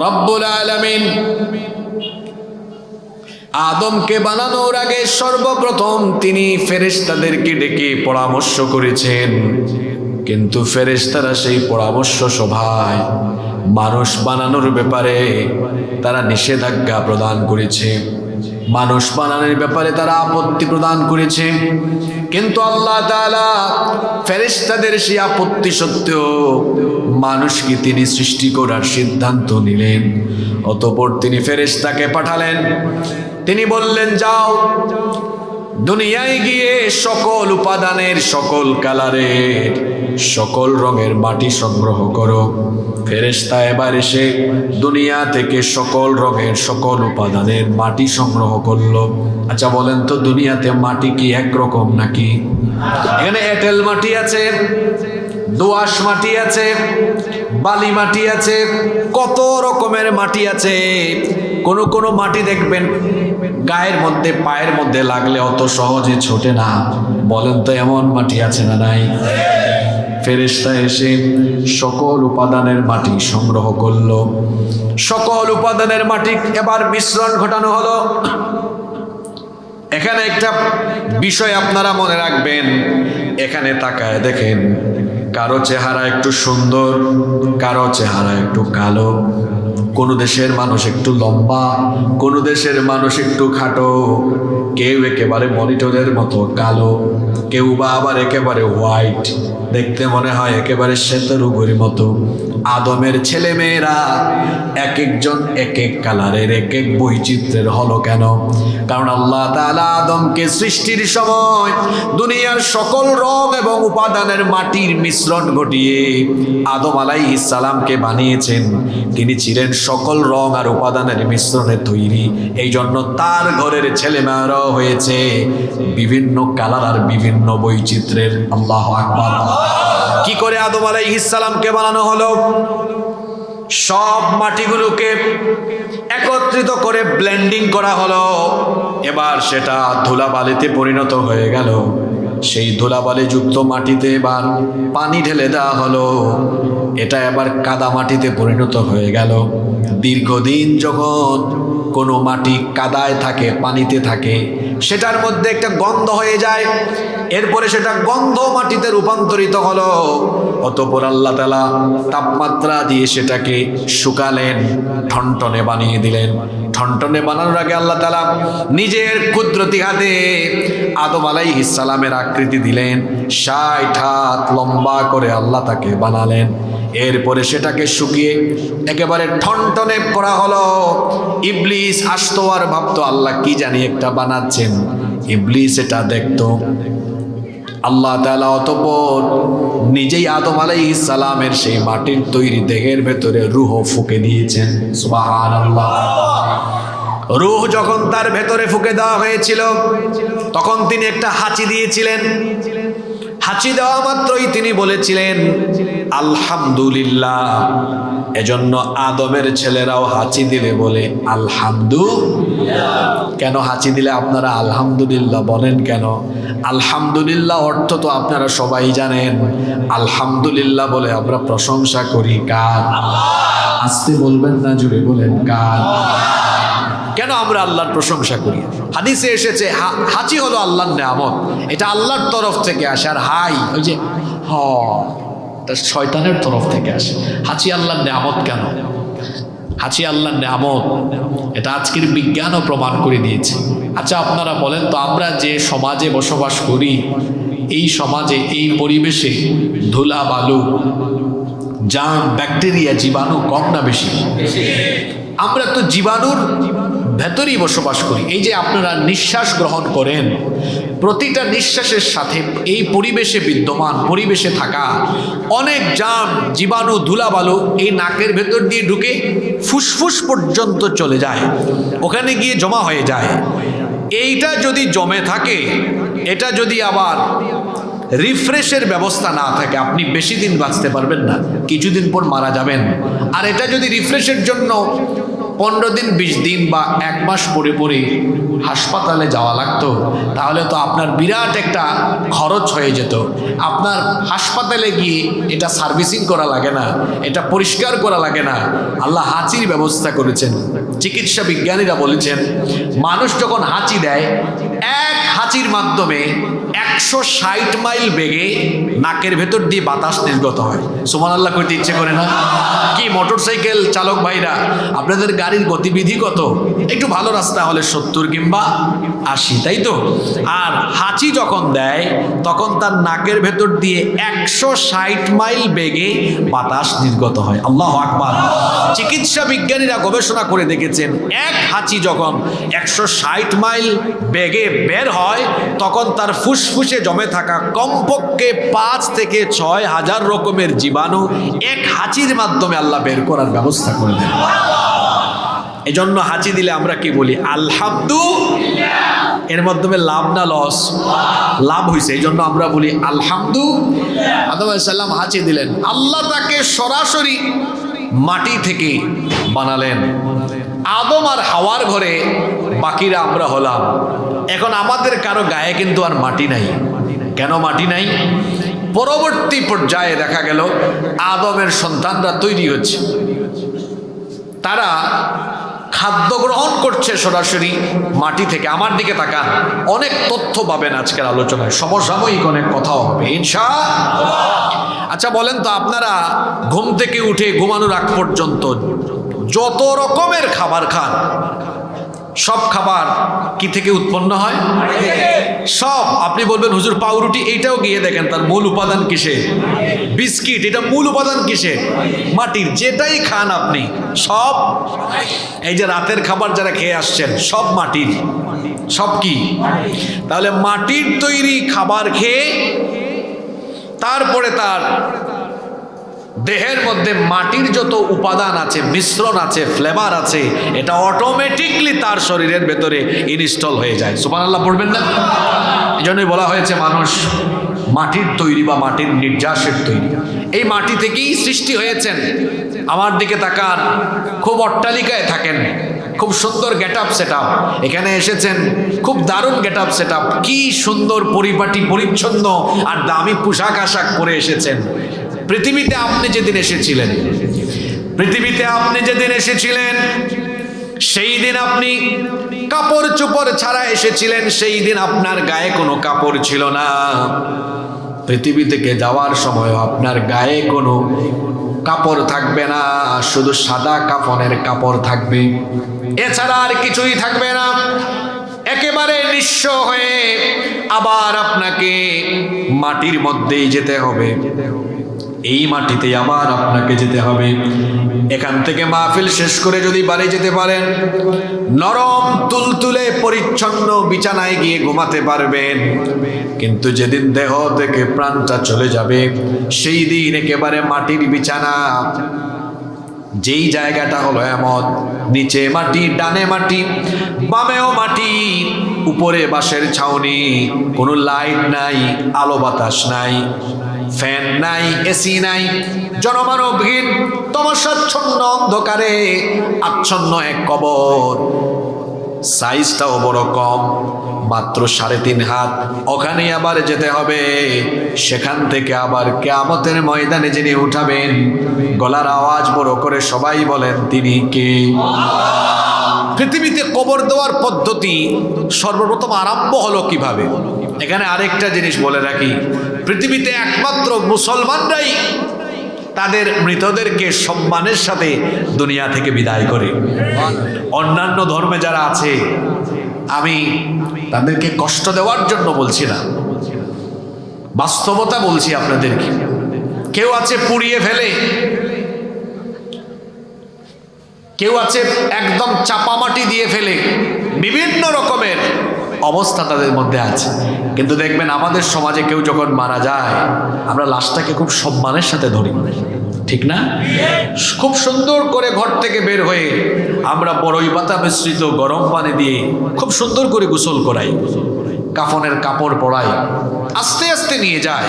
রব্বুল আলামিন আদমকে বানানোর আগে সর্বপ্রথম তিনি ফেরেশতাদেরকে ডেকে পরামর্শ করেছেন, কিন্তু ফেরেশতারা সেই পরামর্শ সভায় মানুষ বানানোর ব্যাপারে তারা নিষেধাজ্ঞা প্রদান করেছে, মানুষ বানানোর ব্যাপারে তারা আপত্তি প্রদান করেছে। কিন্তু আল্লাহ তাআলা ফেরেশতাদের সেই আপত্তি সত্ত্বেও মানুষকে তিনি সৃষ্টি করার সিদ্ধান্ত নিলেন। অতঃপর তিনি ফেরেশতাকে পাঠালেন, তিনি বললেন, যাও দুনিয়ায় গিয়ে সকল উপাদানের, সকল কালারের, সকল রঙের মাটি সংগ্রহ করো। ফেরেশতা এবার এসে দুনিয়া থেকে সকল রঙের, সকল উপাদানের মাটি সংগ্রহ করলো। আচ্ছা বলেন তো, দুনিয়াতে মাটি কি একরকম নাকি? এখানে এঁটেল মাটি আছে, দোআঁশ মাটি আছে, বালি মাটি আছে, কত রকমের মাটি আছে। কোন কোন মাটি দেখবেন গায়ের মধ্যে, পায়ের মধ্যে লাগলে অত সহজে ছোটে না। বলেন তো এমন মাটি আছে না নাই? ফেরেশতা এসে সকল উপাদানের মাটি সংগ্রহ করলো। সকল উপাদানের মাটি এবার মিশ্রণ ঘটানো হলো। এখানে একটা বিষয় আপনারা মনে রাখবেন, এখানে তাকায় দেখেন, কারো চেহারা একটু সুন্দর, কারো চেহারা একটু কালো, কোন দেশের মানুষ একটু লম্বা, কোন দেশের মানুষ একটু খাটো, কেউ একেবারে মনিটরের মতো কালো, কেউ বা আবার একেবারে হোয়াইট, দেখতে মনে হয় একেবারে শ্বেতরুগের মতো। আদমের ছেলে মেয়েরা এক একজন এক এক কালারের, এক এক বৈচিত্র্যের হলো কেন? কারণ আল্লাহ তাআলা আদমকে সৃষ্টির সময় দুনিয়ার সকল রং এবং উপাদানের মাটির মিশ্রণ ঘটিয়ে আদম আলাইহিস সালামকে বানিয়েছেন। তিনি ছিলেন সকল রং আর উপাদানের মিশ্রণে তৈরি। এই জন্য তার ঘরের ছেলে মেয়েরাও হয়েছে বিভিন্ন কালার আর বিভিন্ন বৈচিত্র্যের। আল্লাহু আকবার। কি করে আদম আলাইহিস সালামকে বানানো হলো? সব মাটিগুলোকে একত্রিত করে ব্লেন্ডিং করা হলো। এবার সেটা ধুলাবালিতে পরিণত হয়ে গেল। সেই ধুলাবালি যুক্ত মাটিতে এবার পানি ঢেলে দেওয়া হলো। এটা এবার কাদা মাটিতে পরিণত হয়ে গেল। দীর্ঘদিন যখন কোনো মাটি কাদায় থাকে, পানিতে থাকে, সেটার মধ্যে একটা গন্ধ হয়ে যায়। এরপরে সেটা গন্ধ মাটিতে রূপান্তরিত হলো। অতঃপর আল্লাহ তাআলা তাপমাত্রা দিয়ে সেটাকে শুকালেন, ঠনঠনে বানিয়ে দিলেন। ঠনঠনে বানানোর আগে আল্লাহ তাআলা নিজের কুদরতি হাতে আদম আলাইহিস সালামের আকৃতি দিলেন। ৬০ হাত লম্বা করে আল্লাহ তাকে বানালেন। এরপরে সেটাকে শুকিয়ে একেবারে ঠনঠনে করা হলো। ইবলিস আসতো আর ভাবতো আল্লাহ কি জানি একটা বানাচ্ছেন। ইবলিস এটা দেখতো। আল্লাহ তাআলা অতঃপর নিজেই আদম আলাইহিস সালামের সেই মাটির তৈরি দেহের ভেতরে রূহ ফুঁকে দিয়েছেন। সুবহানাল্লাহ। রূহ যখন তার ভেতরে ফুঁকে দেওয়া হয়েছিল, তখন তিনি একটা হাঁচি দিয়েছিলেন। হাঁচি দেওয়া মাত্রই তিনি বলেছিলেন আলহামদুলিল্লাহ। এজন্য আদমের ছেলেরাও হাঁচি দিলে বলে আলহামদুলিল্লাহ। কেন হাঁচি দিলে আপনারা আলহামদুলিল্লাহ বলেন কেন? আলহামদুলিল্লাহ অর্থ তো আপনারা সবাই জানেন। আলহামদুলিল্লাহ বলে আমরা প্রশংসা করি কার? আস্তে বলবেন না, জুড়ে বলেন কার? কেন আমরা আল্লাহর প্রশংসা করি? হাদিসে এসেছে হাঁচি হলো আল্লাহর নেয়ামত, এটা আল্লাহর তরফ থেকে আসে। আর হাই ওই যে তা শয়তানের তরফ থেকে আসে। হাঁচি আল্লাহর নেয়ামত কেন? হাঁচি আল্লাহর নেয়ামত, এটা আজকের বিজ্ঞানও প্রমাণ করে দিয়েছে। আচ্ছা আপনারা বলেন তো, আমরা যে সমাজে বসবাস করি, এই সমাজে, এই পরিবেশে ধুলা বালু, জার্ম, ব্যাকটেরিয়া, জীবাণু কম না বেশি? আমরা তো জীবাণুর ভেতরেই বসবাস করি। এই যে আপনারা নিঃশ্বাস গ্রহণ করেন, প্রতিটা নিঃশ্বাসের সাথে এই পরিবেশে বিদ্যমান, পরিবেশে থাকা অনেক জার্ম, জীবাণু, ধুলাবালু এই নাকের ভেতর দিয়ে ঢুকে ফুসফুস পর্যন্ত চলে যায়, ওখানে গিয়ে জমা হয়ে যায়। এইটা যদি জমে থাকে, এটা যদি আবার রিফ্রেশের ব্যবস্থা না থাকে আপনি বেশি দিন বাঁচতে পারবেন না, কিছুদিন পর মারা যাবেন। আর এটা যদি রিফ্রেশের জন্য 15 দিন 20 দিন বা 1 মাস পরে পরে হাসপাতালে যাওয়া লাগতো, তাহলে তো আপনার বিরাট একটা খরচ হয়ে যেত। আপনার হাসপাতালে গিয়ে এটা সার্ভিসিং করা লাগে না, এটা পরিষ্কার করা লাগে না। আল্লাহ হাঁচির ব্যবস্থা করেছেন। চিকিৎসা বিজ্ঞানীরা বলেছেন মানুষ যখন হাঁচি দেয়, এক হাঁচির মাধ্যমে 160 মাইল বেগে নাকের ভেতর দিয়ে বাতাস নির্গত হয়। সুবহানাল্লাহ কইতে ইচ্ছে করে না? কি মোটরসাইকেল চালক ভাইরা, আপনাদের গাড়ির গতিবিধি কত? একটু ভালো রাস্তা হলে 70 কিংবা 80, তাই তো? আর হাঁচি যখন দেয় তখন তার নাকের ভেতর দিয়ে 160 মাইল বেগে বাতাস নির্গত হয়। আল্লাহু আকবার। চিকিৎসা বিজ্ঞানীরা গবেষণা করে দেখেছেন এক হাঁচি যখন 160 মাইল বেগে বের হয় তখন তার ফুসফুসে জমে থাকা কমপক্ষে 5 থেকে 6 হাজার রকমের জীবাণু এক হাঁচির মাধ্যমে আল্লাহ বের করার ব্যবস্থা করে দেন। এজন্য হাঁচি দিলে আমরা কি বলি? আলহামদুলিল্লাহ। এর মাধ্যমে লাভ না লস? লাভ হয়েছে, এই জন্য আমরা বলি আলহামদুলিল্লাহ। আদম আলাইহিস সালাম হাঁচি দিলেন, আল্লাহ তাকে সরাসরি মাটি থেকে বানালেন। আদম আর হাওয়ার ঘরে বাকিরা আমরা হলাম। এখন আমাদের কারো গায়ে কিন্তু আর মাটি নাই। কেন মাটি নাই? পরবর্তী পর্যায়ে দেখা গেল আদমের সন্তানরা তৈরি হচ্ছে, তারা খাদ্য গ্রহণ করছে সরাসরি মাটি থেকে। আমার দিকে তাকান, অনেক তথ্য পাবেন আজকের আলোচনায়, সমসাময়িক অনেক কথাও হবে ইনশাআল্লাহ। আচ্ছা বলেন তো, আপনারা ঘুম থেকে উঠে ঘুমানোর আগ পর্যন্ত যত রকমের খাবার খান, সব খাবার কি থেকে উৎপন্ন হয়? সব। আপনি বলবেন হুজুর পাউরুটি, এইটাও গিয়ে দেখেন তার মূল উপাদান কিসে? বিস্কিট, এটা মূল উপাদান কিসে? মাটির। যেটাই খান আপনি সব, এই যে রাতের খাবার যারা খেয়ে আসছেন সব মাটির। সব কি? তাহলে মাটির তৈরি খাবার খেয়ে তারপরে তার দেহের মধ্যে মাটির যত উপাদান আছে, মিশ্রণ আছে, ফ্লেভার আছে, এটা অটোমেটিকলি তার শরীরের ভেতরে ইনস্টল হয়ে যায়। সুবহানাল্লাহ পড়বেন না? এই জন্যই বলা হয়েছে মানুষ মাটির তৈরি বা মাটির নির্যাসের তৈরি। এই মাটি থেকেই সৃষ্টি হয়েছেন। আমার দিকে তাকান, খুব অট্টালিকায় থাকেন, খুব সুন্দর গেট আপ সেট আপ, এখানে এসেছেন খুব দারুণ গেট আপ সেট আপ, কি সুন্দর পরিপাটি পরিচ্ছন্ন আর দামি পোশাক আশাক পরে এসেছেন। পৃথিবীতে আপনি যেদিন এসেছিলেন, সেই দিন আপনি কাপড় চোপড় ছাড়া এসেছিলেন, সেই দিন আপনার গায়ে কোনো কাপড় ছিল না। পৃথিবী থেকে যাওয়ার সময় আপনার গায়ে কোনো কাপড় থাকবে না, শুধু সাদা কাফনের কাপড় থাকবে, এছাড়া আর কিছুই থাকবে না। একেবারে নিঃস্ব হয়ে আবার আপনাকে মাটির মধ্যেই যেতে হবে, এই মাটিতে আবার আপনাকে যেতে হবে। এখান থেকে মাহফিল শেষ করে যদি বাড়ি যেতে পারেন, নরম তুলতুলে পরিচ্ছন্ন বিছানায় গিয়ে ঘুমাতে পারবেন। কিন্তু যেদিন দেহ থেকে প্রাণটা চলে যাবে, সেই দিন একেবারে মাটির বিছানা। যেই জায়গাটা হলো এমন, নিচে মাটি, ডানে মাটি, বামেও মাটি, উপরে বাঁশের ছাউনি, কোনো লাইট নাই, আলো বাতাস নাই, ফ্যান নাই, এসি নাই, জনমানবহীন তমসাচ্ছন্ন অন্ধকারে আচ্ছন্ন এক কবর। সাইজটাও বড় কম, মাত্র 3.5 হাত। ওখানে আবার যেতে হবে, সেখান থেকে আবার কিয়ামতের ময়দানে যিনি উঠাবেন, গলার আওয়াজ বড় করে সবাই বলেন তিনি কে? পৃথিবীতে কবর দেওয়ার পদ্ধতি সর্বপ্রথম আরম্ভ হলো কিভাবে? এখানে আরেকটা জিনিস বলে রাখি, পৃথিবীতে একমাত্র মুসলমানরাই তাদের মৃতদেরকে সম্মানের সাথে দুনিয়া থেকে বিদায় করে। অন্যান্য ধর্মে যারা আছে, আমি তাদেরকে কষ্ট দেওয়ার জন্য বলছি না, বাস্তবতা বলছি আপনাদেরকে। কেউ আছে পুড়িয়ে ফেলে, কেউ আছে একদম চাপামাটি দিয়ে ফেলে, বিভিন্ন রকমের অবস্থা তাদের মধ্যে আছে। কিন্তু দেখবেন আমাদের সমাজে কেউ যখন মারা যায়, আমরা লাশটাকে খুব সম্মানের সাথে ধরি, ঠিক না? খুব সুন্দর করে ঘর থেকে বের হয়ে আমরা বড়ই পাতা মিশ্রিত গরম পানি দিয়ে খুব সুন্দর করে গোসল করাই। কাফনের কাপড় পরায়, আস্তে আস্তে নিয়ে যায়,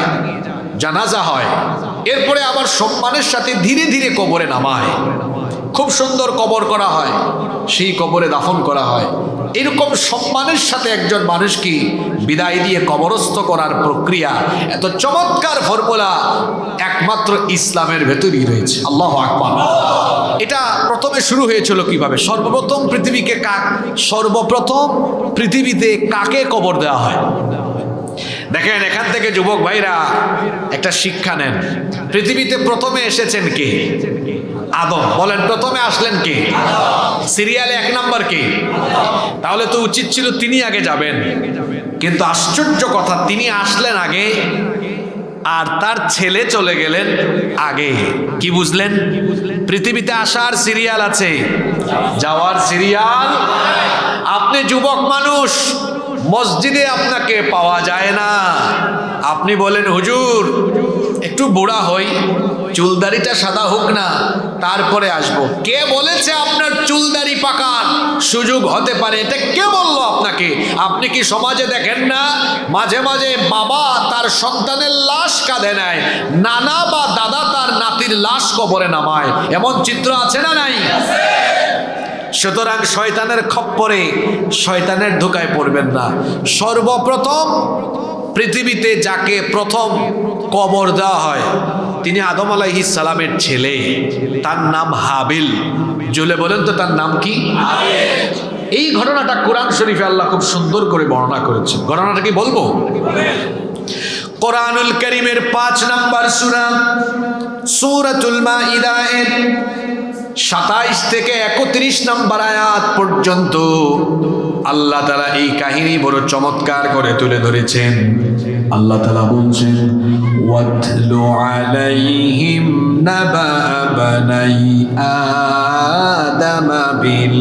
জানাজা হয়, এরপরে আবার সম্মানের সাথে ধীরে ধীরে কবরে নামায়। খুব সুন্দর কবর করা হয়, সেই কবরে দাফন করা হয়। এরকম সম্মানের সাথে একজন মানুষকে বিদায় দিয়ে কবরস্থ করার প্রক্রিয়া, এত চমৎকার ফর্মুলা একমাত্র ইসলামের ভেতরই রয়েছে। আল্লাহু আকবার। এটা প্রথমে শুরু হয়েছিল কিভাবে? সর্বপ্রথম পৃথিবীতে কাকে কবর দেওয়া হয়? দেখেন, এখান থেকে যুবক ভাইরা একটা শিক্ষা নেন। পৃথিবীতে প্রথমে এসেছেন কে? আদম। বলেন, প্রথমে আসলেন কে? সিরিয়ালে 1 নাম্বার কে? তাহলে তো উচিত ছিল তিনি আগে যাবেন, কিন্তু আশ্চর্য কথা, তিনি আসলেন আগে আর তার ছেলে চলে গেলেন আগে। কি বুঝলেন? পৃথিবীতে আসার সিরিয়াল আছে, যাওয়ার সিরিয়াল। আপনি যুবক মানুষ, মসজিদে আপনাকে পাওয়া যায় না। আপনি বলেন, হুজুর একটু বুড়া হই, চুলদাড়িটা সাদা হোক না, তারপরে আসবো। কে বলেছে আপনার চুলদাড়ি পাকার সুযোগ হতে পারে? এটা কে বললো আপনাকে? আপনি কি সমাজে দেখেন না, মাঝে মাঝে বাবা তার সন্তানের লাশ কাঁধে নেয়, নানা বা দাদা তার নাতির লাশ কবরে নামায়? এমন চিত্র আছে না নাই? সুতরাং শয়তানের খপ্পরে, শয়তানের ধোকায় পড়বেন না। সর্বপ্রথম পৃথিবীতে যাকে প্রথম কবর দেওয়া হয়, তিনি আদম আলাইহিস সালামের ছেলে, তার নাম হাবিল। জুলে বলেন তো, তার নাম কি? এই ঘটনাটা কোরআন শরীফে আল্লাহ খুব সুন্দর করে বর্ণনা করেছেন। ঘটনাটা কি বলবো? কোরআনুল কারীমের 5 নাম্বার সূরা, সূরাতুল মাইদা এর 27 থেকে 31 নাম্বার আয়াত পর্যন্ত আল্লাহ তাআলা এই কাহিনী বড় চমৎকার করে তুলে ধরেছেন। আল্লাহ তাআলা বলছেন, ওয়াতলু আলাইহিম নাবা বানাই আদম বিল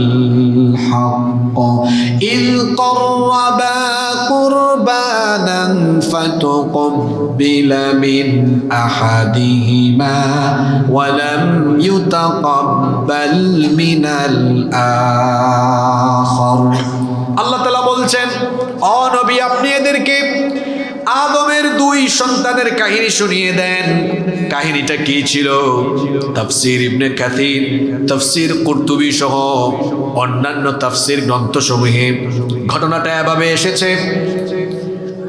হক ইয ক্বাররাবা কুরবানান ফাতুকব্বিলা মিন আহাদিহিমা ওয়া লাম ইউতাকাব্বাল মিনাল আখার। আল্লাহ তাআলা বলছেন, ও নবী, আপনি এদেরকে আদমের 2 সন্তানের কাহিনী শুনিয়ে দেন। কাহিনীটা কি ছিল? তাফসীর ইবনে কাসির, তাফসীর কুরতুবী সহ অন্যান্য তাফসীর গ্রন্থসমূহে ঘটনাটা এভাবে এসেছে।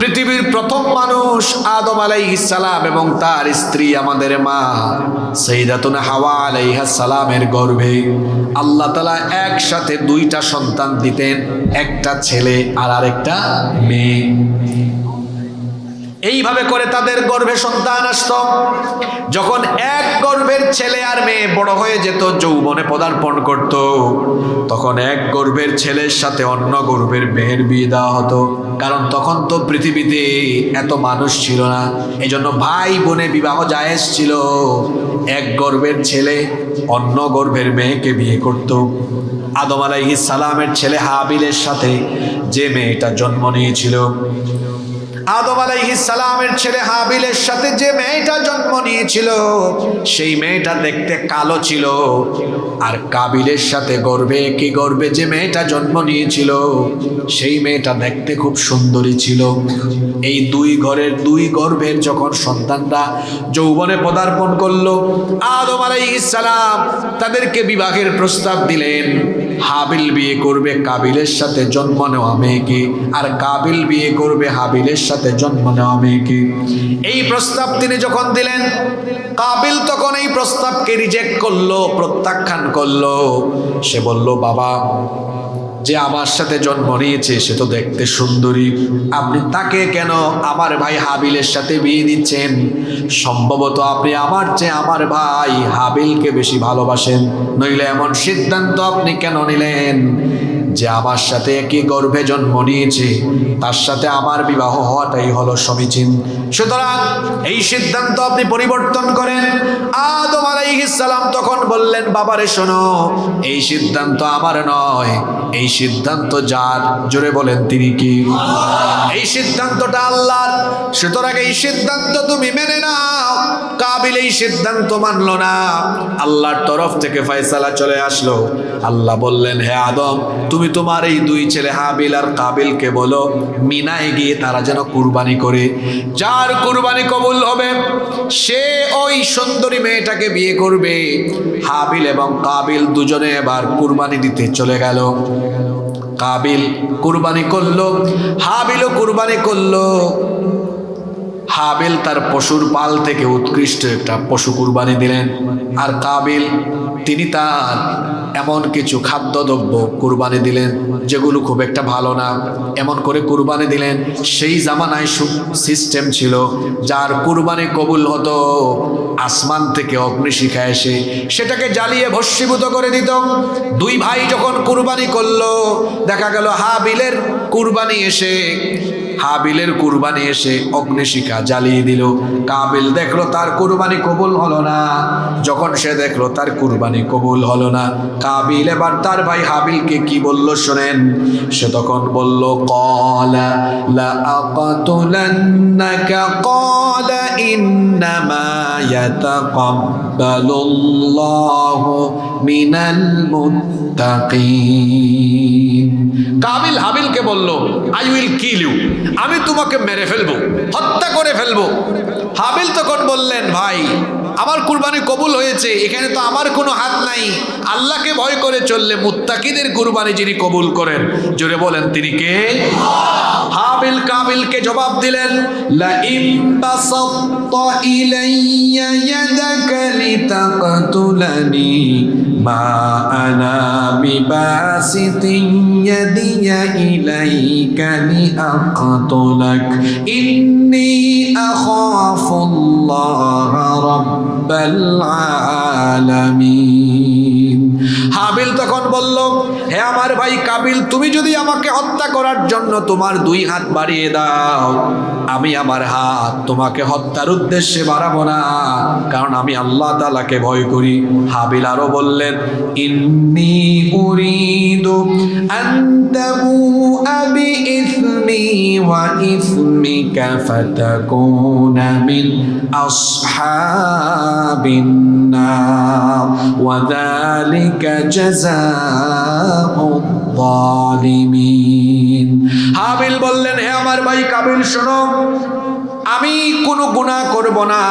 পৃথিবীর প্রথম মানুষ আদম আলাইহিস সালাম এবং তার স্ত্রী আমাদের মা সাইয়্যিদাতুনা হাওয়া আলাইহাস সালামের গর্ভে আল্লাহ তাআলা একসাথে 2টা সন্তান দিতেন, একটা ছেলে আর আরেকটা মেয়ে। এইভাবে করে তাদের গর্ভে সন্তান আসতো। যখন এক গর্ভের ছেলে আর মেয়ে বড় হয়ে যেত, যৌবনে পদার্পণ করত, তখন এক গর্ভের ছেলের সাথে অন্য গর্ভের মেয়ের বিয়ে দেওয়া হতো। কারণ তখন তো পৃথিবীতে এত মানুষ ছিল না, এজন্য ভাই বোনে বিবাহ জায়েজ ছিল। এক গর্ভের ছেলে অন্য গর্ভের মেয়েকে বিয়ে করত। আদম আলাইহিস সালামের ছেলে হাবিলের সাথে যে মেয়েটা জন্ম নিয়েছিল, আদম আলাইহিস সালামের ছেলে হাবিলের সাথে যে মেয়েটা জন্ম নিয়েছিল, সেই মেয়েটা দেখতে কালো ছিল। আর কাবিলের সাথে গর্ভে যে মেয়েটা জন্ম নিয়েছিল, সেই মেয়েটা দেখতে খুব সুন্দরী ছিল। এই 2 গর্ভের যখন সন্তানরা যৌবনে পদার্পণ করলো, আদম আলাইহিস সালাম তাদেরকে বিবাহের প্রস্তাব দিলেন। হাবিল বিয়ে করবে কাবিলের সাথে জন্ম নেওয়া মেয়েকে, আর কাবিল বিয়ে করবে হাবিলের সাথে জন্ম নেওয়া মেয়েকে। এই প্রস্তাব তিনি যখন দিলেন, কাবিল তখন এই প্রস্তাবকে রিজেক্ট করলো, প্রত্যাখ্যান করলো। সে বলল, বাবা, যে আমার সাথে জন্ম নিয়েছে সে তো দেখতে সুন্দরী, আপনি তাকে কেন আমার ভাই হাবিলের সাথে বিয়ে দিচ্ছেন? সম্ভবত আপনি আমার চেয়ে আমার ভাই হাবিলকে বেশি ভালোবাসেন, নইলে এমন সিদ্ধান্ত আপনি কেন নিলেন যে আমার সাথে একই গর্ভে জন্ম নিয়েছে, তার সাথে আমার বিবাহ হওয়াটাই হলো সমীচীন। সুতরাং এই সিদ্ধান্ত আপনি পরিবর্তন করেন। আদম আলাইহিস সালাম তখন বললেন, বাবারে শোনো, এই সিদ্ধান্ত আমার নয়, এই সিদ্ধান্ত যার, জোরে বলেন তিনি কি? এই সিদ্ধান্তটা আল্লাহর। সুতরাং এই সিদ্ধান্ত তুমি মেনে নাও। কাবিল এই সিদ্ধান্ত মানলো না, আল্লাহর তরফ থেকে ফয়সালা চলে আসলো। আল্লাহ বললেন, হে আদম, তুমি তুমি তোমার এই দুই ছেলে হাবিল আর কাবিলকে বলো মিনায় গিয়ে তারা যেন কুরবানি করে, যার কুরবানি কবুল হবে সে ওই সুন্দরী মেয়েটাকে বিয়ে করবে। হাবিল এবং কাবিল দুজনে এবার কুরবানি দিতে চলে গেল। কাবিল কুরবানি করলো, হাবিলও কুরবানি করলো। হাবিল তার পশুর পাল থেকে উৎকৃষ্ট একটা পশু কুরবানি দিলেন, আর কাবিল তিনি তার এমন কিছু খাদ্যদ্রব্য কুরবানি দিলেন যেগুলো খুব একটা ভালো না, এমন করে কুরবানি দিলেন। সেই জামানায় সিস্টেম ছিল, যার কুরবানি কবুল হতো আসমান থেকে অগ্নিশিখা এসে সেটাকে জ্বালিয়ে ভস্মীভূত করে দিত। দুই ভাই যখন কুরবানি করলো, দেখা গেল হাবিলের কুরবানি এসে অগ্নিশিখা জ্বালিয়ে দিল। কাবিল দেখলো তার কুরবানি কবুল হলো না। যখন সে দেখলো তার কুরবানি কবুল হলো না, কাবিল এবার তার ভাই হাবিলকে কি বলল শোনেন। সে তখন বলল, ক্বালা লা আকাতুলান্নাকা ক্বালা ইন্নামা ইয়াতাকাব্বালুল্লাহু মিনাল মুত্তাকিন। কাবিল হাবিলকে বলল, আই উইল কিল ইউ, আমি তোমাকে মেরে ফেলবো, হত্যা করে ফেলবো। হাবিল তখন বললেন, ভাই আমার কুরবানি কবুল হয়েছে, এখানে তো আমার কোনো হাত নাই। আল্লাহকে ভয় করে চললে মুত্তাকিদের কুরবানি যিনি কবুল করেন, জোরে বলেন তিনি কে? হাবিল কাবিলকে জবাব দিলেন, লা ইন বাসাত্তা ইলাইয়া ইয়াদাকা লিতাকতুলানি মা আনা বিবাসিতিন ইয়াদিয়া ইলাইকা লিআকতুলাক ইন্নী আখাফুল্লাহ রাব্বাল আলামিন। হাবিল তখন বলল, হে আমার ভাই কাবিল, তুমি যদি আমাকে হত্যা করার জন্য তোমার দুই হাত বাড়িয়ে দাও, আমি আমার হাত তোমাকে হত্যার উদ্দেশ্যে বাড়াবো না, কারণ আমি আল্লাহ তাআলাকে ভয় করি। হাবিল আরো বললেন, ইন্নী উরিদু আন তাবুআ বিইসমি ওয়া ইসমিকা ফাতাকুনা মিন আসহাবিন নার ওয়া যালিকা জাযাউয যালিমিন। হাবিল বললেন, হে আমার ভাই কাবিল শোনো, আমি কোনো গুনাহ করব না,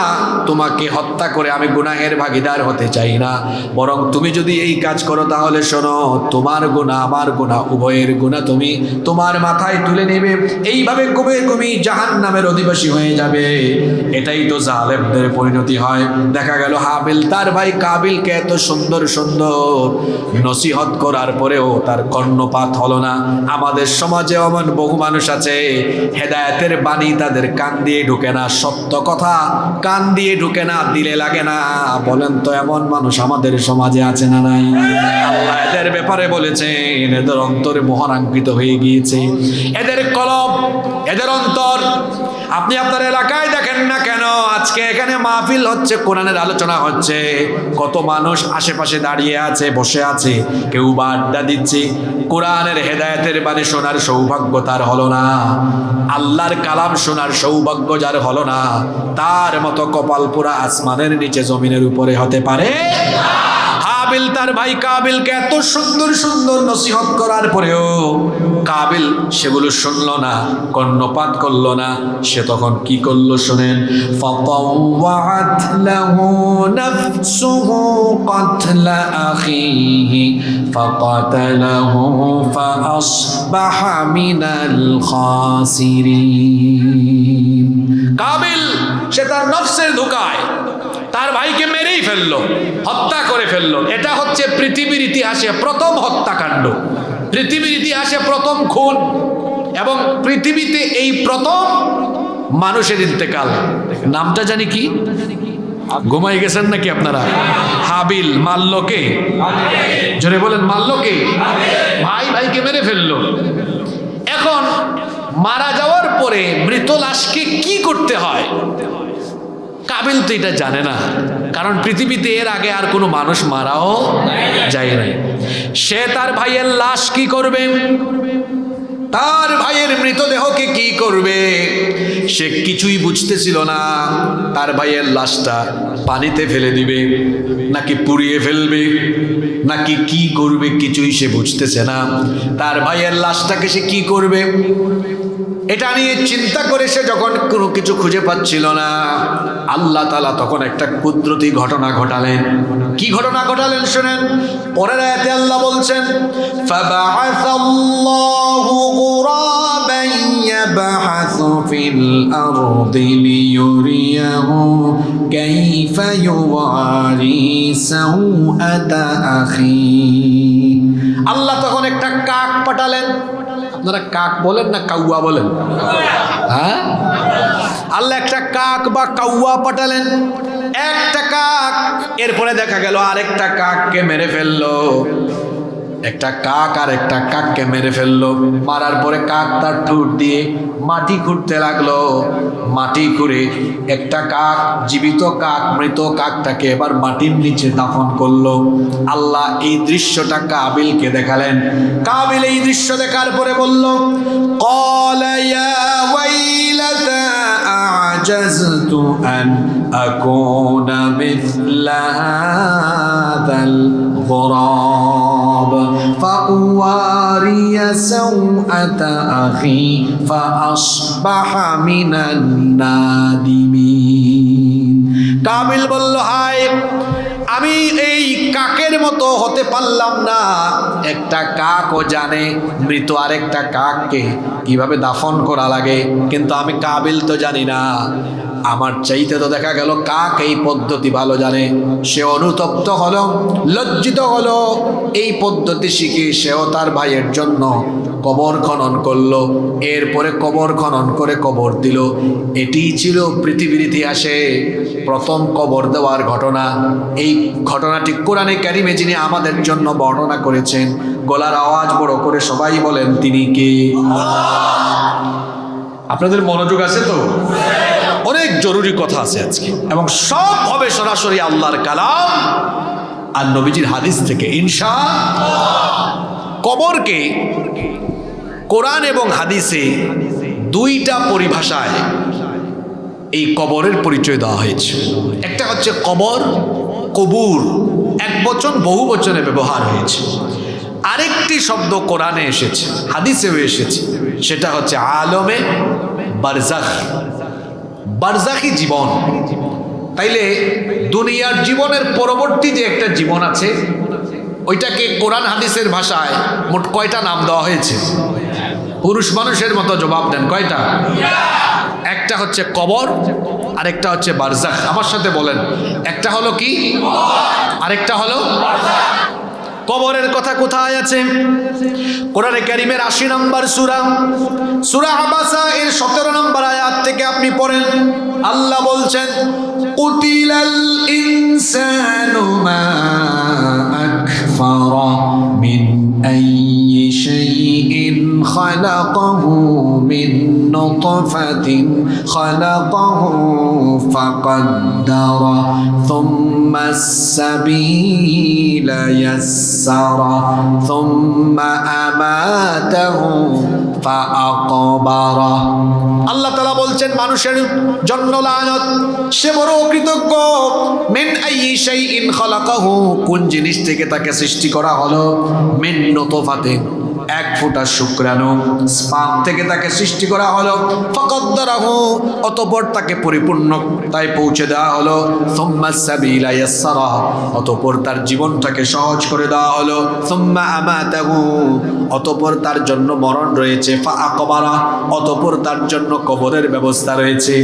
তোমাকে হত্যা করে আমি গুনাহের ভাগীদার হতে চাই না। বরং তুমি যদি এই কাজ করো তাহলে শোনো, তোমার গুনাহ আমার গুনাহ উভয়ের গুনাহ তুমি তোমার মাথায় তুলে নেবে। এইভাবে কবে তুমি জাহান্নামের অধিবাসী হয়ে যাবে। এটাই তো জালেমদের পরিণতি হয়। দেখা গেল হাবিল তার ভাই কাবিলকে এত সুন্দর সুন্দর নসিহত করার পরেও তার কর্ণপাত হলো না। আমাদের সমাজে এমন বহু মানুষ আছে, হেদায়েতের বাণী তাদের কান দিয়ে ঢুকে না, সত্য কথা কান দিয়ে ঢুকে না, দিলে লাগে না। বলেন তো এমন মানুষ আমাদের সমাজে আছে না নাই? আল্লাহ এদের ব্যাপারে বলেছেন, এদের অন্তরে মোহরাঙ্কিত হয়ে গিয়েছে, এদের কলব, এদের অন্তর। আপনি আপনার এলাকায় দেখেন না কেন, আজকে এখানে মাহফিল হচ্ছে, কোরআনের আলোচনা হচ্ছে, কত মানুষ আশেপাশে দাঁড়িয়ে আছে, বসে আছে, কেউ বা আড্ডা দিচ্ছে। কোরআনের হেদায়েতের বাণী শোনার সৌভাগ্য তার হলো না, আল্লাহর কালাম শোনার সৌভাগ্য যার হলো না, তার মতো কপাল পুরা আসমানের নিচে জমিনের উপরে হতে পারে? হাবিল তার ভাই কাবিলকে এত সুন্দর সুন্দর নসিহত করার পরেও কাবিল সেগুলো শুনলো না, কর্ণপাত করলো না। সে তখন কি করলো শোনেন, ফাতাওয়াত লাহু নাফসুহু কাতলা আখিহি ফাকাতালাহু ফাআসবাহা মিনাল খাসিরিন। কাবিল সে তার নফসের ধোঁকায় তার ভাইকে মেরেই ফেললো, হত্যা করে ফেললো। এটা হচ্ছে পৃথিবীর ইতিহাসে প্রথম হত্যাকাণ্ড, পৃথিবীর ইতিহাসে প্রথম খুন, এবং পৃথিবীতে এই প্রথম মানুষের ইন্তেকাল। নামটা জানি কি? ঘুমাই গেছেন নাকি আপনারা? হাবিল মারলো কে? জোরে বলেন, মারলো কে? ভাই ভাইকে মেরে ফেললো। এখন মারা যাওয়ার পরে মৃত লাশকে কি করতে হয় কাবিল তো এটা জানে না, কারণ পৃথিবীতে এর আগে আর কোনো মানুষ মারাও যায় নাই। সে তার ভাইয়ের লাশ কি করবে? তার ভাইয়ের মৃতদেহকে কি করবে সে কিছুই বুঝতেছিল না। তার ভাইয়ের লাশটা পানিতে ফেলে দিবে নাকি পুড়িয়ে ফেলবে নাকি কি করবে কিছুই সে বুঝতেছে না। তার ভাইয়ের লাশটাকে সে কি করবে এটা নিয়ে চিন্তা করে সে যখন কোনো কিছু খুঁজে পাচ্ছিল না, আল্লাহ তাআলা তখন একটা কুদরতি ঘটনা ঘটালেন। কি ঘটনা ঘটালেন শুনেন। পরের আয়াতে আল্লাহ বলছেন, ফাবাআসাল্লাহু গুরাবান ইয়াবহাসু ফিল আরদি লিয়ুরিয়াহু কাইফা ইউওয়ারি সাওআতা আখি। আল্লাহ তখন একটা কাক পাঠালেন। আপনারা কাক বলেন না কাউয়া বলেন? হ্যাঁ, আল্লাহ একটা কাক বা কাউয়া পাঠালেন। একটা কাক, এরপরে দেখা গেল আরেকটা কাককে মেরে ফেললো। একটা কাক আর একটা কাককে মেরে ফেললো। মারার পরে কাক তার ঠোঁট দিয়ে মাটি খুঁড়তে লাগলো। মাটি খুঁড়ে একটা কাক, জীবিত কাক, মৃত কাকটাকে এবার মাটির নিচে দাফন করলো। আল্লাহ এই দৃশ্যটা কাবিলকে দেখালেন। কাবিল এই দৃশ্য দেখার পরে বলল, ক্বালা ইয়া ওয়াইলাতা আ'জাজতু আন আকুনা মিথলা হাযাল গুরাব ফাওয়ারিয়া সাওআতা আখি ফাআসবাহা মিনান নাদিমিন। কাবিল বলল, হায়, আমি এই কাকের মতো হতে পারলাম না। একটা কাকও জানে মৃত আরেকটা কাককে কিভাবে দাফন করা লাগে, কিন্তু আমি কাবিল তো জানি না। আমার চাইতে তো দেখা গেল কাক এই পদ্ধতি ভালো জানে। সে অনুতপ্ত হলো, লজ্জিত হলো। এই পদ্ধতি শিখে সেও তার ভাইয়ের জন্য কবর খনন করলো। এরপরে কবর খনন করে কবর দিল। এটিই ছিল পৃথিবীর ইতিহাসে প্রথম কবর দেওয়ার ঘটনা। এই ঘটনাটি কোরআনে কারিমে যিনি আমাদের জন্য বর্ণনা করেছেন, গলার আওয়াজ বড় করে সবাই বলেন, তিনি কে? আপনাদের মনোযোগ আছে তো? অনেক জরুরি কথা আছে আজকে, এবং সব হবে সরাসরি আল্লাহর কালাম আর নবীজির হাদিস থেকে ইনশাআল্লাহ। কবরকে কোরআন এবং হাদিসে দুইটা পরিভাষায় এই কবরের পরিচয় দেওয়া হয়েছে। একটা হচ্ছে কবর, কবুর, এক বচন বহু বচনে ব্যবহার হয়েছে। আরেকটি শব্দ কোরআনে এসেছে, হাদিসেও এসেছে, সেটা হচ্ছে আলমে বারজাখ, বারজাখি জীবন। তাইলে দুনিয়ার জীবনের পরবর্তী যে একটা জীবন আছে, ওইটাকে কোরআন হাদিসের ভাষায় মোট কয়টা নাম দেওয়া হয়েছে? পুরুষ মানুষের মতো জবাব দেন, কয়টা? একটা হচ্ছে কবর, আরেকটা হচ্ছে বারজাখ। আমার সাথে বলেন, একটা হলো কি, আরেকটা হলো? কবরের কথা কোথায় আছে? কোরআনে কারীমের ৮০ নম্বর সূরা, সূরা আবাসা এর ১৭ নম্বর আয়াত থেকে আপনি পড়েন। আল্লাহ বলছেন, কুতিলাল ইনসানু মা আকফারা মিন আইয়ি শাইইন খালাকাহু মিন নুতফাতিন খালাকাহু ফাকাদ্দারা থুম্মা আস-সাবিলা ইয়াসসারা থুম্মা আমাতাহু ফাআকবারা। আল্লাহ তাআলা বলছেন, মানুষের জন্য লানত, সে বড় অকৃতজ্ঞ। মিন আইয়ি শাইইন খালাকাহু, কোন জিনিস থেকে তাকে সৃষ্টি করা হলো? মিন নুতফাতিন, এক ফোঁটা শুক্রাণু, স্পার্ম থেকে তাকে সৃষ্টি করা হলো। ফাকাদ্দারাহু, অতঃপর তাকে পরিপূর্ণতায় পৌঁছে দেওয়া হলো। সুম্মা সাবিলা ইয়াসসারা, অতঃপর তার জীবনটাকে সহজ করে দেওয়া হলো। সুম্মা আমাতাহু, অতঃপর তার জন্য মরণ রয়েছে। ফাআকবারা, অতঃপর তার জন্য কবরের ব্যবস্থা রয়েছে।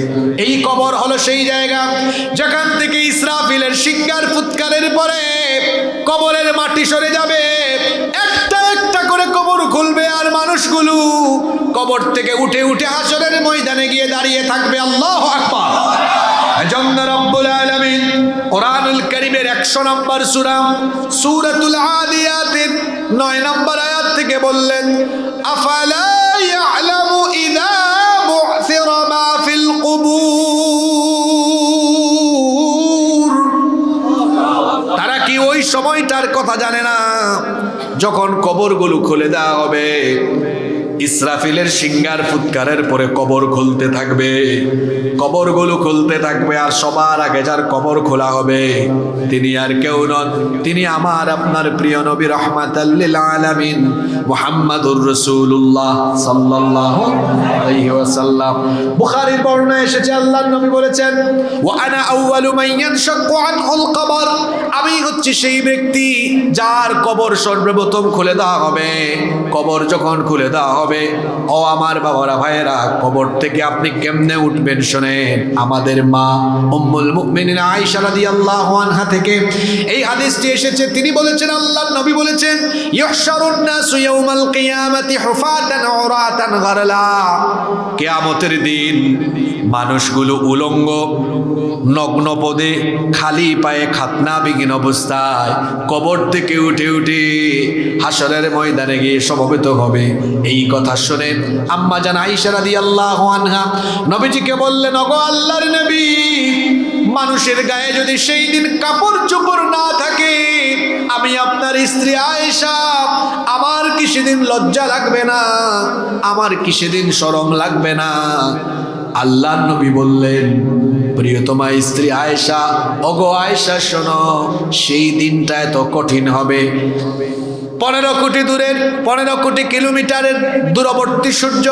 এই কবর হলো সেই জায়গা যেখান থেকে ইসরাফিলের শিঙ্গার ফুৎকারের পরে কবরের মাটি সরে যাবে। একটা একটা করে কবর খুলবে, আর মানুষগুলো কবর থেকে উঠে উঠে হাসরের ময়দানে গিয়ে দাঁড়িয়ে থাকবে। আল্লাহু আকবার। এজন্য রব্বুল আলামিন কোরআনুল কারীমের ১০০ নম্বর সূরা, সূরাতুল আদিয়াতের ৯ নম্বর আয়াত থেকে বললেন, আফালা ইয়ালামু ইযা বু'থিরা মা ফিল কুবুর। তারা কি ওই সময়টার কথা জানে না যখন কবরগুলো খুলে দেওয়া হবে? ইসরাফিলের সিঙ্গার ফুৎকারের পরে কবর খুলতে থাকবে, কবরগুলো খুলতে থাকবে। আর সবার আগে যার কবর খোলা হবে তিনি আর কেউ নন, তিনি আমার আপনার প্রিয় নবী রাহমাতাল লিল আলামিন মুহাম্মাদুর রাসূলুল্লাহ সাল্লাল্লাহু আলাইহি ওয়াসাল্লাম। বুখারীর বর্ণনায় এসেছে আল্লাহর নবী বলেছেন, ওয়া আনা আউয়ালু মান ইয়ানশাক্কু আনহুল কবর, আমি হচ্ছি সেই ব্যক্তি যার কবর সর্বপ্রথম খুলে দেওয়া হবে। কবর যখন খুলে দেওয়া হবে, ও আমার বাবারা ভাইয়েরা, কবর থেকে আপনি কেমনে উঠবেন শোনেন। আমাদের মা উম্মুল মুমিনিন আয়েশা রাদিয়াল্লাহু আনহা থেকে এই হাদিসটি এসেছে। তিনি বলেছেন, আল্লাহর নবী বলেছেন, ইহশারুন নাসু ইয়াউমাল কিয়ামাতি হুফাতান উরাতান গারলা, কিয়ামতের দিন মানুষগুলো উলঙ্গ নগ্ন পদে খালি পায়ে খাতনাবিহীন অবস্থায় কবর থেকে উঠে উঠে হাসরের ময়দানে গিয়ে সমবেত হবে। এই কথা শুনে আম্মা জান আয়েশা রাদিয়াল্লাহু আনহা নবীজিকে বললেন, ওগো আল্লাহর নবী, মানুষের গায়ে যদি সেই দিন কাপড় চোপড় না থাকে, আমি আপনার স্ত্রী আয়েশা, আমার কি সেদিন লজ্জা লাগবে না? আমার কি সেদিন শরম লাগবে না? আল্লাহর নবী বললেন, প্রিয়তমা স্ত্রী আয়েশা, ওগো আয়েশা শোনো, সেই দিনটা এত কঠিন হবে। 15 কোটি কিলোমিটারের দূরবর্তী সূর্য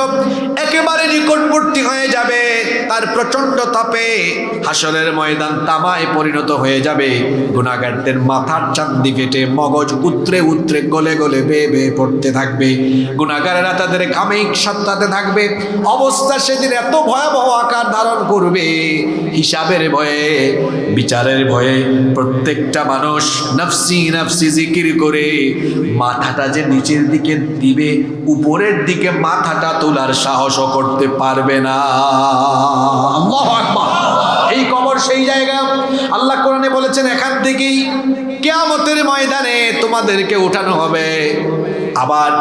একেবারে নিকটবর্তী হয়ে যাবে। তার প্রচন্ড তাপে হাসরের ময়দান তামায় পরিণত হয়ে যাবে। গুনাহগারদের মাথার চান্দি ফেটে মগজ উতরে উতরে গলে গলে বেয়ে বেয়ে পড়তে থাকবে। গুনাহগারেরা তাদের ঘামে সাঁতরাতে থাকবে। অবস্থা সেদিন এত ভয়াবহ আকার ধারণ করবে, হিসাবের ভয়ে, বিচারের ভয়ে প্রত্যেকটা মানুষ নফসি নফসি জিকির করে মাথাটা যে নিচের দিকে দিবে, উপরের দিকে মাথাটা তোলার সাহসও করতে পারবে না। আল্লাহু আকবার। এই কবর সেই জায়গা, আল্লাহ কোরআনে বলেছেন, এখান থেকেই কিয়ামতের ময়দানে তোমাদেরকে উঠানো হবে। আবার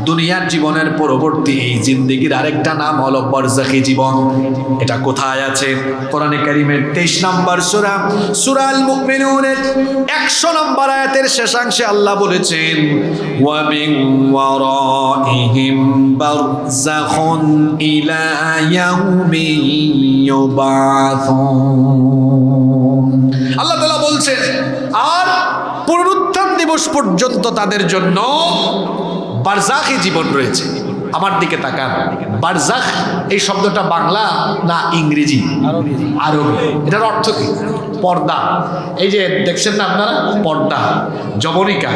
দুনিয়ার জীবনের পরবর্তী এই জিন্দেগির আরেকটা নাম হলো বারজাখী জীবন। এটা কোথায় আছে? কোরআনে কারীমের 23 নম্বর সূরা, সূরা আল মুমিনুনের 100 নম্বর আয়াতের শেষাংশে আল্লাহ বলেছেন, ওয়া মিন ওয়ারাইহিম বারযাখুন ইলা ইয়াউমি ইউবাসুন। আল্লাহ তাআলা বলছেন, আর পুনরুত্থান দিবস পর্যন্ত তাদের জন্য বারজাখী জীবন রয়েছে। আমার দিকে তাকান, বারজাখ এই শব্দটা বাংলা না ইংরেজি? আরবি। এটার অর্থ কি? পর্দা। এই যে দেখছেন না আপনারা, পর্দা, জবনিকা,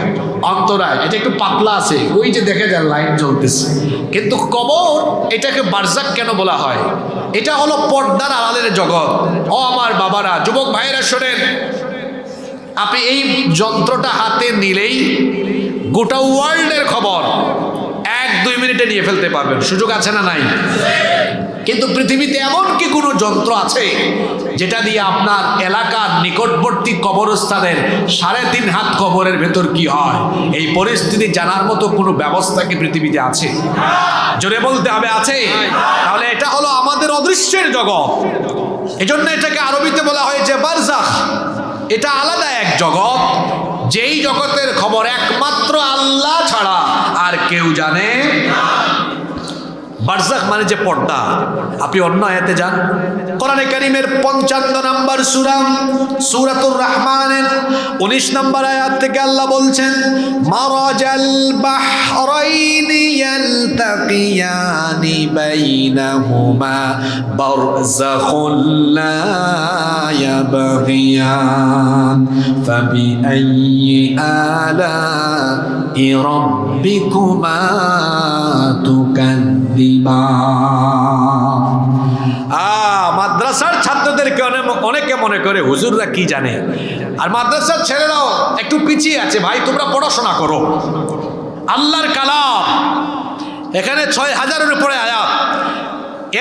অন্তরায়, এটা একটু পাতলা আছে, ওই যে দেখে যান লাইন জ্বলতেছে। কিন্তু কবর, এটাকে বারজাখ কেন বলা হয়? এটা হলো পর্দার আড়ালের জগৎ। ও আমার বাবারা, যুবক ভাইয়েরা শোনেন, আপনি এই যন্ত্রটা হাতে নিলেই গোটা ওয়ার্ল্ডের খবর 1-2 মিনিটে নিয়ে ফেলতে পারবেন। সুযোগ আছে না নাই? কিন্তু পৃথিবীতে এমন কি কোনো যন্ত্র আছে যেটা দিয়ে আপনার এলাকার নিকটবর্তী কবরস্থানের 3.5 হাত কবরের ভেতর কি হয় এই পরিস্থিতি জানার মতো কোনো ব্যবস্থা কি পৃথিবীতে আছে? জোরে বলতে হবে, আছে? তাহলে এটা হলো আমাদের অদৃশ্যের জগৎ। এজন্য এটাকে আরবিতে বলা হয়েছে বারজাখ। এটা আলাদা এক জগৎ, যেই জগতের খবর একমাত্র আল্লাহ ছাড়া আর কেউ জানে না। বারজাখ মানে যে পর্দা। আপনি অন্য আয়াতে যান, কোরআনে কারীমের 55 নম্বর সূরা, সূরাতুর রহমানের 19 নম্বর আয়াত থেকে আল্লাহ বলছেন, মারাজাল বাহরাইনি ইয়ালতাকিয়ানি বাইনাহুমা বারযাখুন লা ইয়াবগিয়ান ফাবিআইয়ি আলা'i রাব্বিকুমা তুকাদ্দিবান। মাদ্রাসার ছাত্রদেরকে অনেকে মনে করে হুজুররা কি জানে, আর মাদ্রাসার ছেলেরাও একটু পিছিয়ে আছে। ভাই, তোমরা পড়াশোনা করো, আল্লাহর কালাম। এখানে 6000-এর উপরে আয়াত,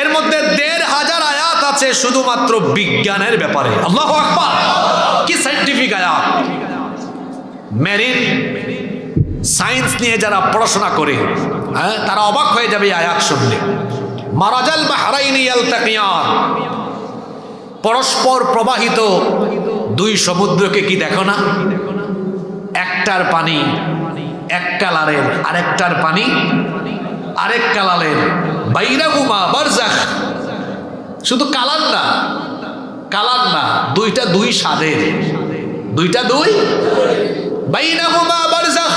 এর মধ্যে 1500 আয়াত আছে শুধুমাত্র বিজ্ঞানের ব্যাপারে। আল্লাহু আকবার! কি সায়েন্টিফিক আয়াত! মেরিন সায়েন্স নিয়ে যারা পড়াশোনা করে, তারা অবাক হয়ে যাবে এই আয়াত শুনলে। মারাজাল বাহরাইনি ইয়ালতাকিয়ান, পরস্পর প্রবাহিত 2 সমুদ্রকে কি দেখো না? একটার পানি এক কালারের, আরেকটার পানি আরেক কালালের, বাইনাহুমা বারজাখ। শুধু কালার না, কালার না, দুইটা দুই স্বাদের, দুইটা দুই, বাইনাহুমা বারজাখ।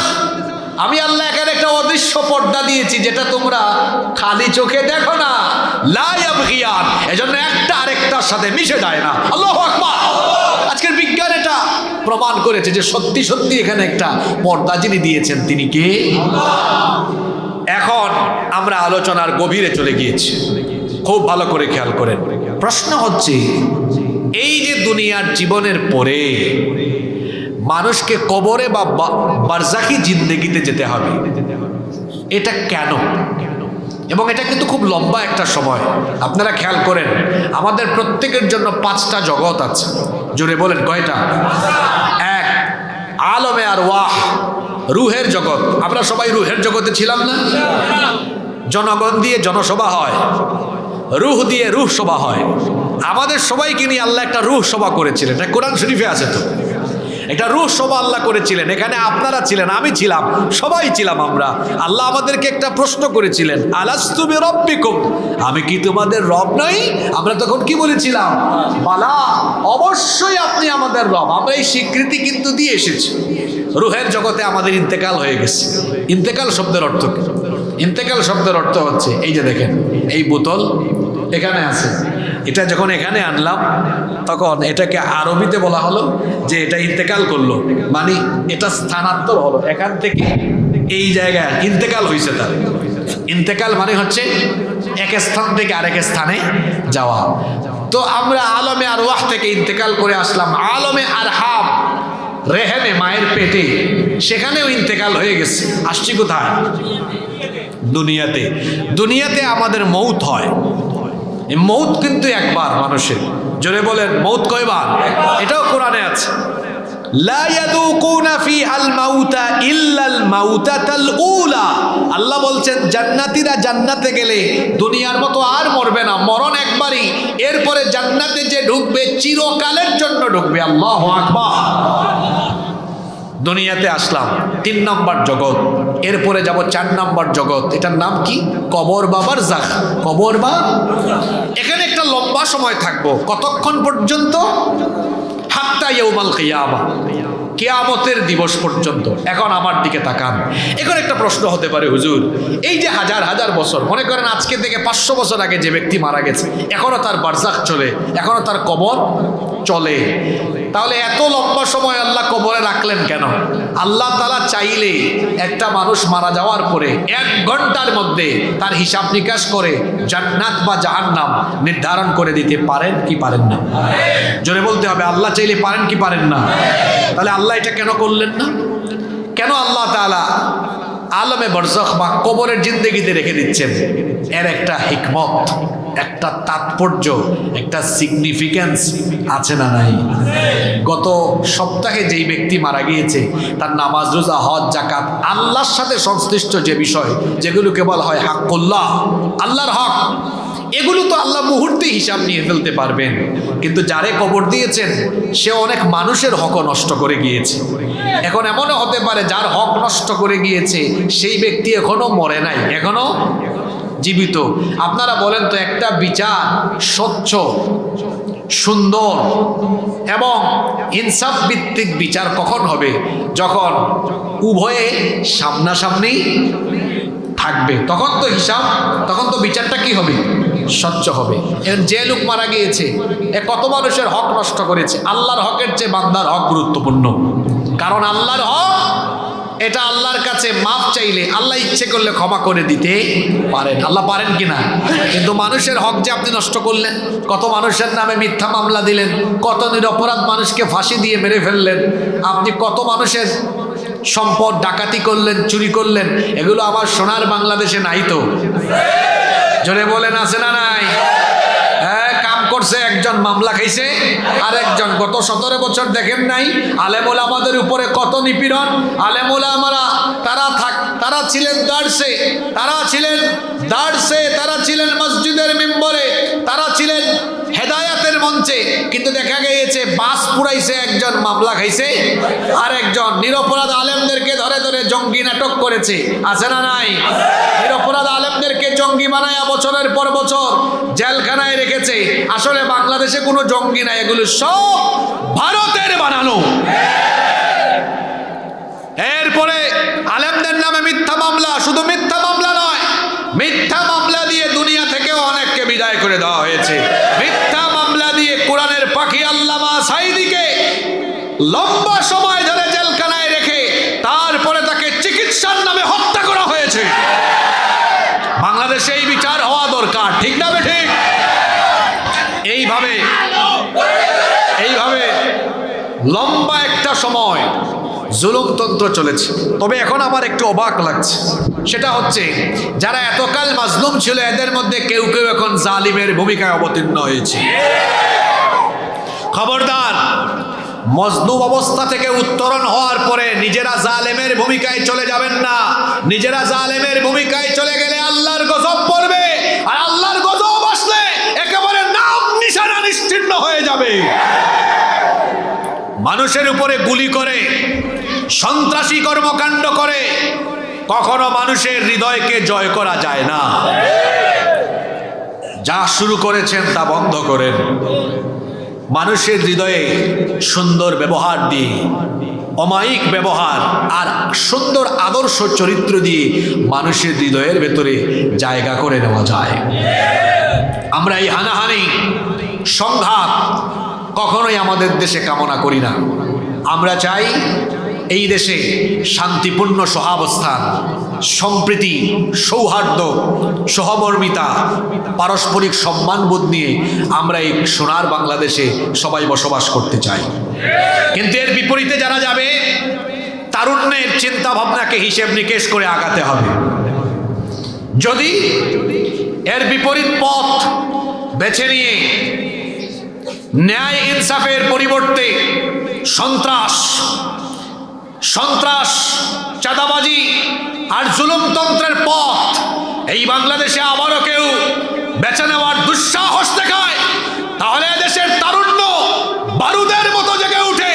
আমি আল্লাহ এখানে একটা অদৃশ্য পর্দা দিয়েছি যেটা তোমরা খালি চোখে দেখো না, লা ইয়াবগিয়ান, এজন্য একটা আরেকটার সাথে মিশে যায় না। আল্লাহু আকবার। আজকের বিজ্ঞান এটা প্রমাণ করেছে যে সত্যি সত্যি এখানে একটা পর্দা যিনি দিয়েছেন তিনি কে? এখন আমরা আলোচনার গভীরে চলে গিয়েছি, খুব ভালো করে খেয়াল করেন। প্রশ্ন হচ্ছে, এই যে দুনিয়ার জীবনের পরে মানুষকে কবরে বা বারজাখি জিন্দেগিতে যেতে হবে, এটা কেন? এবং এটা কিন্তু খুব লম্বা একটা সময়। আপনারা খেয়াল করেন, আমাদের প্রত্যেকের জন্য 5টা জগৎ আছে। জোরে বলেন কয়টা? 1, আলমে আরওয়াহ, রুহের জগৎ। আমরা সবাই রুহের জগতে ছিলাম না? জনগণ দিয়ে জনসভা হয়, রুহ দিয়ে রুহ সভা হয়। আমাদের সবাইকে নিয়ে আল্লাহ একটা রুহ সভা করেছিলেন, এটা কোরআন শরীফে আছে। তো এটা রুহ সভা আল্লাহ করেছিলেন। এখানে আপনারা ছিলেন, আমি ছিলাম, সবাই ছিলাম আমরা। আল্লাহ আমাদেরকে একটা প্রশ্ন করেছিলেন, আলাস্তু বিরাব্বিকুম, আমি কি তোমাদের রব নই? আমরা তখন কি বলেছিলাম? বালা, অবশ্যই আপনি আমাদের রব। আমরা এই স্বীকৃতি কিন্তু দিয়ে এসেছি। রুহের জগতে আমাদের ইন্তেকাল হয়ে গেছে। ইন্তেকাল শব্দের অর্থ কি? ইন্তেকাল শব্দের অর্থ হচ্ছে, এই যে দেখেন এই বোতল এখানে আছে, এটা যখন এখানে আনলাম তখন এটাকে আরবিতে বলা হলো যে এটা ইন্তেকাল করলো, মানে এটা স্থানান্তর হলো, এখান থেকে এই জায়গায় ইন্তেকাল হয়েছে। তার ইন্তেকাল মানে হচ্ছে এক স্থান থেকে আরেক স্থানে যাওয়া। তো আমরা আলমে আরওয়াহ থেকে ইন্তেকাল করে আসলাম আলমে আরহাম, রেহেমে, মায়ের পেটে, সেখানেও ইন্তেকাল হয়ে গেছে। আসছি কোথায়? দুনিয়াতে। দুনিয়াতে আমাদের মৌত হয়। এই মৌত কিন্তু একবার মানুষের। জোরে বলেন, মৌত কয়বার? এটাও কোরআনে আছে, লা ইয়াযুকুনা ফিহাল মাউতা ইল্লাল মাউতাতাল উলা। আল্লাহ বলছেন জান্নাতীরা জান্নাতে গেলে দুনিয়ার মতো আর মরবে না, মরণ একবারই। এরপরে জান্নাতে যে ঢুকবে চিরকালের জন্য ঢুকবে। আল্লাহু আকবার। দুনিয়াতে আসলাম 3 নম্বর জগৎ, এরপরে যাব 4 নম্বর জগৎ। এটার নাম কি? কবর বা বারজাখ। কবর বা, এখানে একটা লম্বা সময় থাকবো। কতক্ষণ পর্যন্ত? হাত্তা ইয়াউমাল কিয়ামা, কিয়ামতের দিবস পর্যন্ত। এখন আমার দিকে তাকান। এখন একটা প্রশ্ন হতে পারে, হুজুর এই যে হাজার হাজার বছর, মনে করেন আজকে থেকে 500 বছর আগে যে ব্যক্তি মারা গেছে, এখনো তার বারজাখ চলে, এখনো তার কবর চলে, তাহলে এত লম্বা সময় আল্লাহ কবরে রাখলেন কেন? আল্লাহ তাআলা চাইলে একটা মানুষ মারা যাওয়ার পরে 1 ঘন্টার মধ্যে তার হিসাব নিকাশ করে জান্নাত বা জাহান্নাম নির্ধারণ করে দিতে পারেন কি পারেন না? জোরে বলতে হবে, আল্লাহ চাইলে পারেন কি পারেন না? তাহলে আল্লাহ এটা কেন করলেন না? কেন আল্লাহ তাআলা আলমে বারজাখ বা কবরের জিন্দেগিতে রেখে দিচ্ছেন? এর একটা হিকমত, একটা তাৎপর্য, একটা সিগনিফিক্যান্স আছে না নাই? গত সপ্তাহে যেই ব্যক্তি মারা গিয়েছে, তার নামাজ, রোজা, হজ, যাকাত, আল্লাহর সাথে সংশ্লিষ্ট যে বিষয়, যেগুলোকে বলা হয় হাক্কুল্লাহ, আল্লাহর হক, এগুলো তো আল্লাহ মুহূর্তে হিসাব নিয়ে ফেলতে পারবেন। কিন্তু যারে কবর দিয়েছেন সে অনেক মানুষের হক নষ্ট করে গিয়েছে। এখন এমনও হতে পারে যার হক নষ্ট করে গিয়েছে সেই ব্যক্তি এখনো মরে নাই, এখনো জীবিত। আপনারা বলেন তো, একটা বিচার স্বচ্ছ, সুন্দর এবং ইনসাফ ভিত্তিক বিচার কখন হবে? যখন উভয়ে সামনাসামনি থাকবে, তখন তো হিসাব, তখন তো বিচারটা কি হবে? স্বচ্ছ হবে। এখন যে লোক মারা গিয়েছে, কত মানুষের হক নষ্ট করেছে। আল্লাহর হকের চেয়ে বান্দার হক গুরুত্বপূর্ণ, কারণ আল্লাহর হক এটা আল্লাহর কাছে মাফ চাইলে আল্লাহ ইচ্ছে করলে ক্ষমা করে দিতে পারেন। আল্লাহ পারেন কিনা? কিন্তু মানুষের হক যে আপনি নষ্ট করলেন, কত মানুষের নামে মিথ্যা মামলা দিলেন, কত নিরপরাধ মানুষকে ফাঁসি দিয়ে মেরে ফেললেন, আপনি কত মানুষের সম্পদ ডাকাতি করলেন, চুরি করলেন, এগুলো আমার সোনার বাংলাদেশে নাই তো? জোরে বলেন, আছে না নাই? হ্যাঁ, কাম করছে একজন, মামলা খাইছে আর একজন। গত 17 বছর দেখেন নাই আলেম ওলামাদের উপরে কত নিপীড়ন? আলেম ওলামারা তারা ছিলেন দার্সে, তারা ছিলেন মসজিদের মিম্বরে, তারা ছিলেন হেদায়াতের মঞ্চে, কিন্তু দেখা গিয়েছে বাস পুরাইছে একজন, মামলা খাইছে আর একজন। নিরপরাধ আলেমদেরকে ধরে ধরে জঙ্গি নাটক করেছে, আছে না নাই? নিরপরাধ আলেম আলেমদেরকে জঙ্গি বানায়া বছরের পর বছর জেলখানায় রেখেছে। আসলে বাংলাদেশে কোনো জঙ্গি নাই, এগুলো সব ভারতের বানানো। এরপরে আলেমদের নামে মিথ্যা মামলা, শুধু মিথ্যা মামলা নয়, মিথ্যা মামলা দিয়ে দুনিয়া থেকেও অনেককে বিদায় করে দেওয়া হয়েছে। মিথ্যা মামলা দিয়ে কোরআনের পাখি আল্লামা সাঈদীকে লম্বা সময় ধরে জেলখানায় রেখে তারপরে তাকে চিকিৎসার নামে হত্যা করা হয়েছে। বাংলাদেশে এই বিচার হওয়া দরকার, ঠিক না বেঠিক? এইভাবে লম্বা একটা সময় জুলুমতন্ত্র চলেছে। তবে এখন আমার একটু অবাক লাগছে, সেটা হচ্ছে যারা এতকাল মাজলুম ছিল এদের মধ্যে কেউ কেউ এখন জালিমের ভূমিকায় অবতীর্ণ হয়েছে। খবরদার, মজলুম অবস্থা থেকে উত্তরণ হওয়ার পরে নিজেরা জালেমের ভূমিকায় চলে যাবেন না। নিজেরা জালেমের ভূমিকায় চলে গেলে আল্লাহর গজব পড়বে, আর আল্লাহর গজব আসলে একেবারে নাম নিশানা নিশ্চিহ্ন হয়ে যাবে। মানুষের উপরে গুলি করে, সন্ত্রাসী কর্মকাণ্ড করে কখনো মানুষের হৃদয়কে জয় করা যায় না। যা শুরু করেছেন তা বন্ধ করেন। মানুষের হৃদয়ে সুন্দর ব্যবহার দিয়ে, অমায়িক ব্যবহার আর সুন্দর আদর্শ চরিত্র দিয়ে মানুষের হৃদয়ের ভেতরে জায়গা করে নেওয়া যায়। আমরা এই হানাহানি, সংঘাত কখনোই আমাদের দেশে কামনা করি না। আমরা চাই এই দেশে শান্তিপূর্ণ সহাবস্থান, সম্প্রীতি, সৌহার্দ্য, সহমর্মিতা, পারস্পরিক সম্মানবোধ নিয়ে আমরা এই সোনার বাংলাদেশে সবাই বসবাস করতে চাই। কিন্তু এর বিপরীতে যারা যাবে, তারুণ্যের চিন্তা ভাবনাকে হিসেব নিকেশ করে আগাতে হবে। যদি এর বিপরীত পথ বেছে নিয়ে ন্যায় ইনসাফের পরিবর্তে সন্ত্রাস, চাঁদাবাজি আর জুলুমতন্ত্রের পথ এই বাংলাদেশে আবারও কেউ বেছে নেওয়ার দুঃসাহস দেখায়, তাহলে এদেশের তারুণ্য বারুদের মতো জেগে উঠে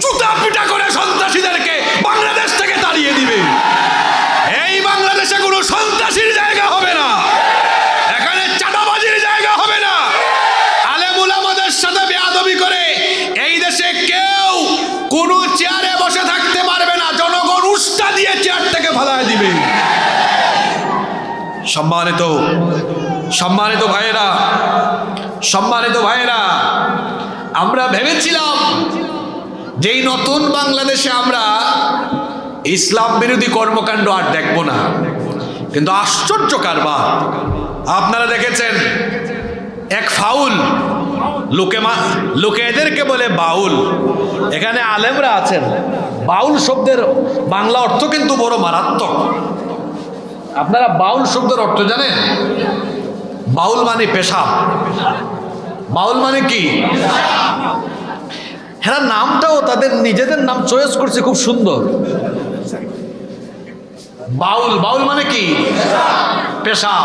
জুতা পিটা করে সন্ত্রাসীদেরকে বাংলাদেশ থেকে তাড়িয়ে দিবে। এই বাংলাদেশে কোনো সন্ত্রাসীর জায়গা হবে না, এখানে চাঁদাবাজির জায়গা হবে না। আলেমুল আমাদের সাথে বেয়াদবি করে এই দেশে কেউ কোনো চেয়ারে বসে থাকতে পারবে না, জনগণ উষ্টা দিয়ে চেয়ার থেকে ফালায় দিবে। সম্মানিত ভাইয়েরা, আমরা ভেবেছিলাম যে এই নতুন বাংলাদেশে আমরা ইসলাম বিরোধী কর্মকাণ্ড আর দেখব না, কিন্তু আশ্চর্য কারবার। আপনারা দেখেছেন এক ফাউল লোকে এদেরকে বলে বাউল। এখানে আলেমরা আছেন, বাউল শব্দের বাংলা অর্থ কিন্তু বড় মারাত্মক। আপনারা বাউল শব্দের অর্থ জানেন? বাউল মানে পেশাব। বাউল মানে কি? হ্যাঁ, নামটাও তাদের নিজেদের নাম চয়েস করছে, খুব সুন্দর। বাউল মানে কি? পেশাব।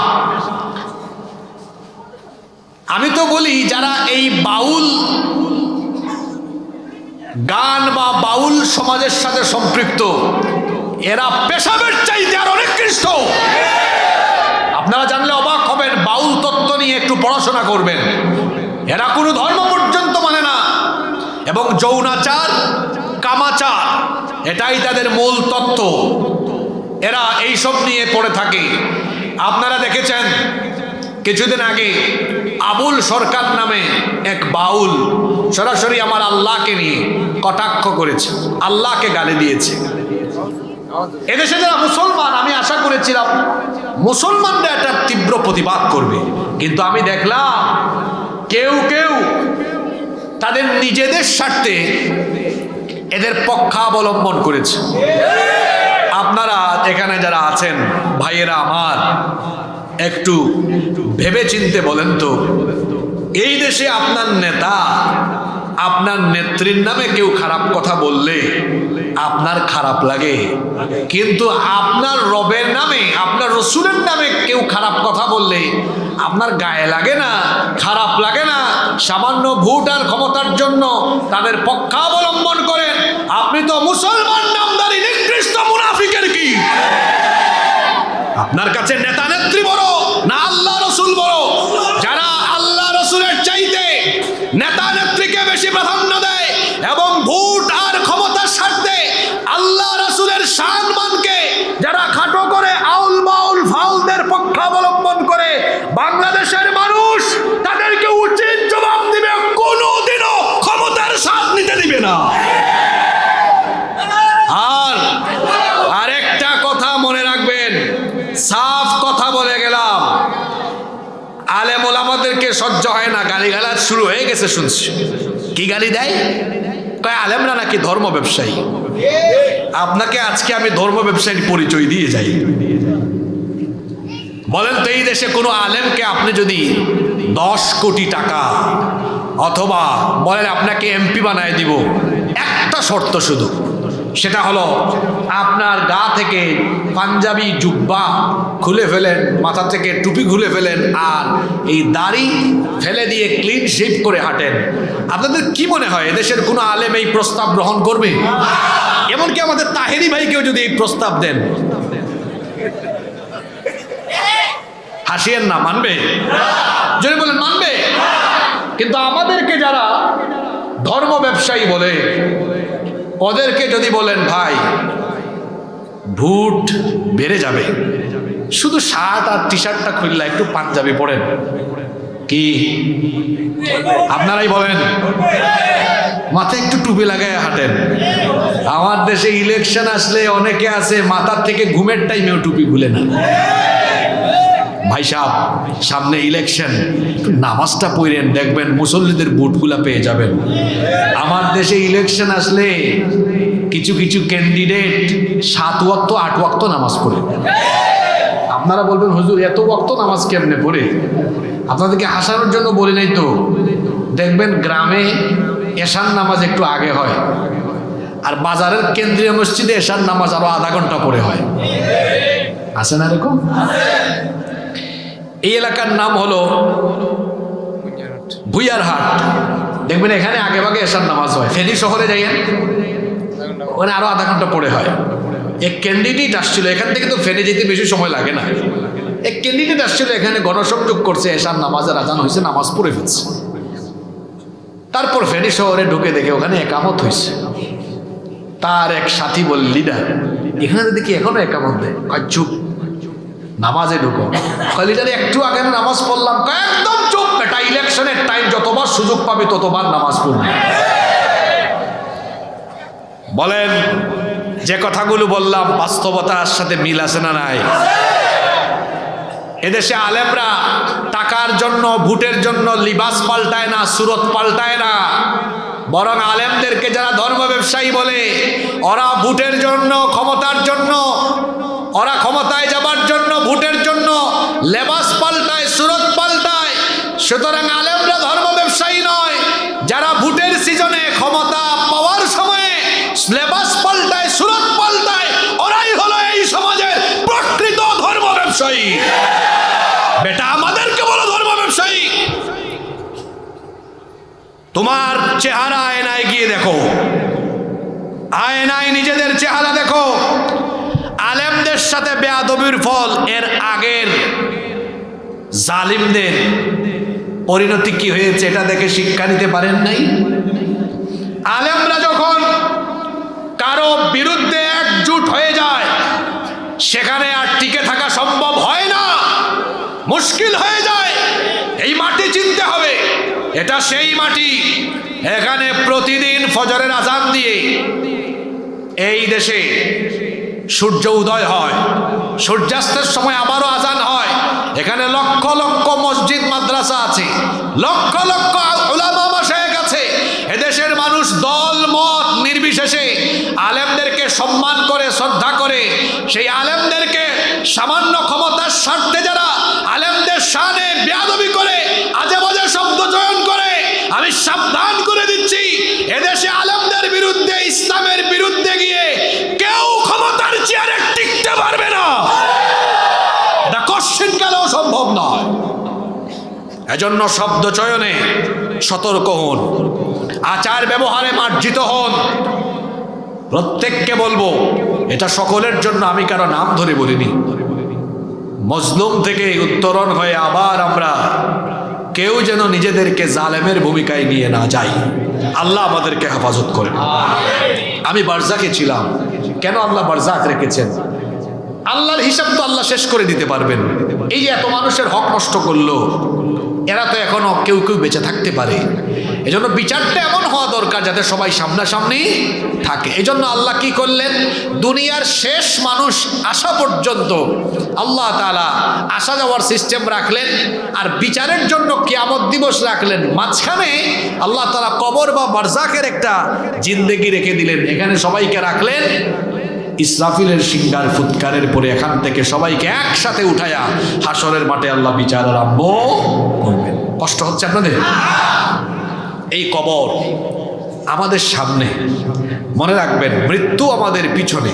আমি তো বলি যারা এই বাউল গান বা বাউল সমাজের সাথে সম্পৃক্ত, এরা পেশাবের চাইতে আর অনেক নিকৃষ্ট। আপনারা জানলে অবাক হবেন, বাউল তত্ত্ব নিয়ে একটু পড়াশোনা করবেন। এরা কোনো ধর্ম পর্যন্ত মানে না, এবং যৌনাচার, কামাচার এটাই তাদের মূল তত্ত্ব। এরা এইসব নিয়ে পড়ে থাকে। আপনারা দেখেছেন কিছুদিন আগে আবুল সরকার নামে এক বাউল সরাসরি আমার আল্লাহকে নিয়ে কটাক্ষ করেছে, আল্লাহকে গালি দিয়েছে। এদেশে যারা মুসলমান, আমি আশা করেছিলাম মুসলমানরা একটা তীব্র প্রতিবাদ করবে, কিন্তু আমি দেখলাম কেউ তাদের নিজেদের স্বার্থে এদের পক্ষাবলম্বন করেছে। আপনারা এখানে যারা আছেন ভাইয়েরা আমার, একটু ভেবে চিনতে বলেন তো, এই দেশে আপনার নেতা, আপনার নেত্রীর নামে কেউ খারাপ কথা বললে আপনার খারাপ লাগে, কিন্তু আপনার রবের নামে, আপনার রসুলের নামে কেউ খারাপ কথা বললে আপনার গায়ে লাগে না, খারাপ লাগে না? সামান্য ভোট আর ক্ষমতার জন্য তাদের পক্ষাবলম্বন করেন। আপনি তো মুসলমান নামদারি নিকৃষ্ট মুনাফিকের কি? আপনার কাছে নেতা নেত্রী বড় বাংলাদেশের মানুষ তাদেরকে উচিত জবাব দিবে, কোনোদিনও ক্ষমতার স্বাদ নিতে দিবে না। আর আরেকটা কথা মনে রাখবেন, সাফ কথা বলে গেলাম, আলেম ওলামাদেরকে সহ্য হয় না, গালিগালাজ শুরু হয়ে গেছে শুনছি। কি গালি দেয়? কয় আলেমরা নাকি ধর্ম ব্যবসায়ী। আপনাকে আজকে আমি ধর্ম ব্যবসায়ীর পরিচয় দিয়ে যাই। বলেন তো, এই দেশে কোনো আলেমকে আপনি যদি 10 কোটি টাকা অথবা বলেন আপনাকে এমপি বানায় দিব, একটা শর্ত শুধু, সেটা হলো আপনার গা থেকে পাঞ্জাবি জুব্বা খুলে ফেলেন, মাথা থেকে টুপি খুলে ফেলেন, আর এই দাড়ি ফেলে দিয়ে ক্লিন শেভ করে হাঁটেন। আপনাদের কি মনে হয় এদেশের কোনো আলেম এই প্রস্তাব গ্রহণ করবে? এমনকি আমাদের তাহেরি ভাইকেও যদি এই প্রস্তাব দেন, হাসিয়েন না, মানবে? যদি বলেন মানবে। কিন্তু আমাদেরকে যারা ধর্ম ব্যবসায়ী বলে, ওদেরকে যদি বলেন ভাই ভোট বেড়ে যাবে, শুধু শার্ট আর টি শার্টটা খুললে একটু পাঞ্জাবি পড়েন, কি আপনারাই বলেন? মাথায় একটু টুপি লাগায় হাঁটেন। আমার দেশে ইলেকশন আসলে অনেকে আছে মাথার থেকে ঘুমের টাইমেও টুপি খুলে না। ভাই সাহেব, সামনে ইলেকশন, নামাজটা পড়েন, দেখবেন মুসল্লিদের বুটগুলা পেয়ে যাবেন। আমার দেশে ইলেকশন আসলে কিছু কিছু ক্যান্ডিডেট 7 ওয়াক্ত 8 ওয়াক্ত নামাজ পড়ে। আপনারা বলবেন হুজুর এত ওয়াক্ত নামাজ কেমনে পড়ে? আপনাদেরকে হাসানোর জন্য বলি নাই তো। দেখবেন গ্রামে এশার নামাজ একটু আগে হয়, আর বাজারের কেন্দ্রীয় মসজিদে এশার নামাজ আরো আধা ঘন্টা পরে হয়। আছে না এরকম? এই এলাকার নাম হলো ভুইয়ারহাট। দেখবেন এখানে আগে ভাগে এশার নামাজ হয়। ফেনী শহরে যাইয়েন, ওখানে আরো আধা ঘন্টা পরে হয়। এক ক্যান্ডিডেট আসছিল এখান থেকে, তো ফেনী যেতে বেশি সময় লাগে না। এক ক্যান্ডিডেট আসছিল এখানে, গণসংযোগ করছে, এশার নামাজের আজান হয়েছে, নামাজ পড়ে ফেলছে। তারপর ফেনী শহরে ঢুকে দেখে ওখানে একামত হয়েছে। তার এক সাথী বল, লিডার এখানে দেখি এখনো একামত দেয়। চুপ, নামাজে ঢুকো। লিডার একটু আগে নামাজ পড়লাম। একদম চুপ বেটা, ইলেকশনের টাইম, যতবার সুযোগ পাবে ততবার নামাজ পড়বে। বলেন যে কথাগুলো বললাম বাস্তবতার সাথে মিল আছে না নাই? এদেশে আলেমরা টাকার জন্য, ভোটের জন্য লিবাস পাল্টায় না, সুরত পাল্টায় না। বরং আলেমদেরকে যারা ধর্ম ব্যবসায়ী বলে, ওরা ভোটের জন্য, ক্ষমতার জন্য, ওরা ক্ষমতায় যাবার জন্য, ভোটের জন্য লেবাস পাল্টায়, সুরত পাল্টায়। সুতরাং আলেমরা ধর্ম ব্যবসায়ী নয়। যারা ভোটের সিজনে, ক্ষমতা পাওয়ার সময়ে লেবাস পাল্টায়, সুরত পাল্টায়, ওরাই হলো এই সমাজের প্রকৃত ধর্ম ব্যবসায়ী। বেটা আমাদেরকে বলো ধর্ম ব্যবসায়ী। তোমার চেহারা আয়নায় গিয়ে দেখো, আয়নায় নিজেদের চেহারা দেখো। আলেমদের সাথে বেয়াদবির ফল এর আগের জালিমদের পরিণতি কি হয়েছে এটা দেখে শিক্ষা নিতে পারেন নাই? আলেমরা যখন কারো বিরুদ্ধে একজোট হয়ে যায়, সেখানে আর টিকে থাকা সম্ভব হয় না, মুশকিল হয়ে যায়। এই মাটি চিনতে হবে, এটা সেই মাটি। এখানে প্রতিদিন ফজরের আজান দিয়ে এই দেশে সূর্য উদয় হয়, সূর্যাস্তের সময় আবারও আজান হয়। এখানে লক্ষ লক্ষ মসজিদ মাদ্রাসা আছে, লক্ষ লক্ষ উলামা মাশায়েখ আছে। এদেশের মানুষ দল মত নির্বিশেষে আলেমদেরকে সম্মান করে, শ্রদ্ধা করে। সেই আলেমদেরকে সামান্য ক্ষমতার স্বার্থে যারা আলেমদের শানে বেয়াদবি করে, আজে বাজে শব্দ চয়ন করে, আমি সাবধান করে দিচ্ছি, এদেশে আলেমদের বিরুদ্ধে, ইসলামের বিরুদ্ধে গিয়ে কেউ ক্ষমতার চেয়ারে টিকতে পারবে না। এটা কোশ্চিন কালেও সম্ভব নয়। এজন্য শব্দ চয়নে সতর্ক হন, আচার ব্যবহারে মার্জিত হন। প্রত্যেককে বলবো, এটা সকলের জন্য, আমি কারো নাম ধরে বলিনি। মজলুম থেকে উত্তরণ হয়ে আবার আমরা কেউ যেন নিজেদেরকে জালেমের ভূমিকায় নিয়ে না যাই। আল্লাহ আমাদেরকে হেফাজত করেন। আমি বারজাকে ছিলাম। কেন আল্লাহ বারজাক রেখেছেন? আল্লাহর হিসাব তো আল্লাহ শেষ করে দিতে পারবেন। এই যে এত মানুষের হক নষ্ট করলো, এরা তো এখনো কেউ কেউ বেঁচে থাকতে পারে। এজন্য বিচারটা এমন হওয়া দরকার যাতে সবাই সামনাসামনি থাকে। এজন্য আল্লাহ কি করলেন, দুনিয়ার শেষ মানুষ আসা পর্যন্ত আল্লাহ তাআলা আসা যাওয়ার সিস্টেম রাখলেন, আর বিচারের জন্য কিয়ামত দিবস রাখলেন। মাঝখানে আল্লাহ তাআলা কবর বা বারজাখের একটা জিন্দেগি রেখে দিলেন। এখানে সবাইকে রাখলেন, ইসরাফিলের সিংহার ফুৎকারের পরে এখান থেকে সবাইকে একসাথে উঠায়া হাসরের মাঠে আল্লাহ বিচার আরম্ভ করবেন। কষ্ট হচ্ছে আপনাদের? এই কবর আমাদের সামনে, মনে রাখবেন মৃত্যু আমাদের পিছনে,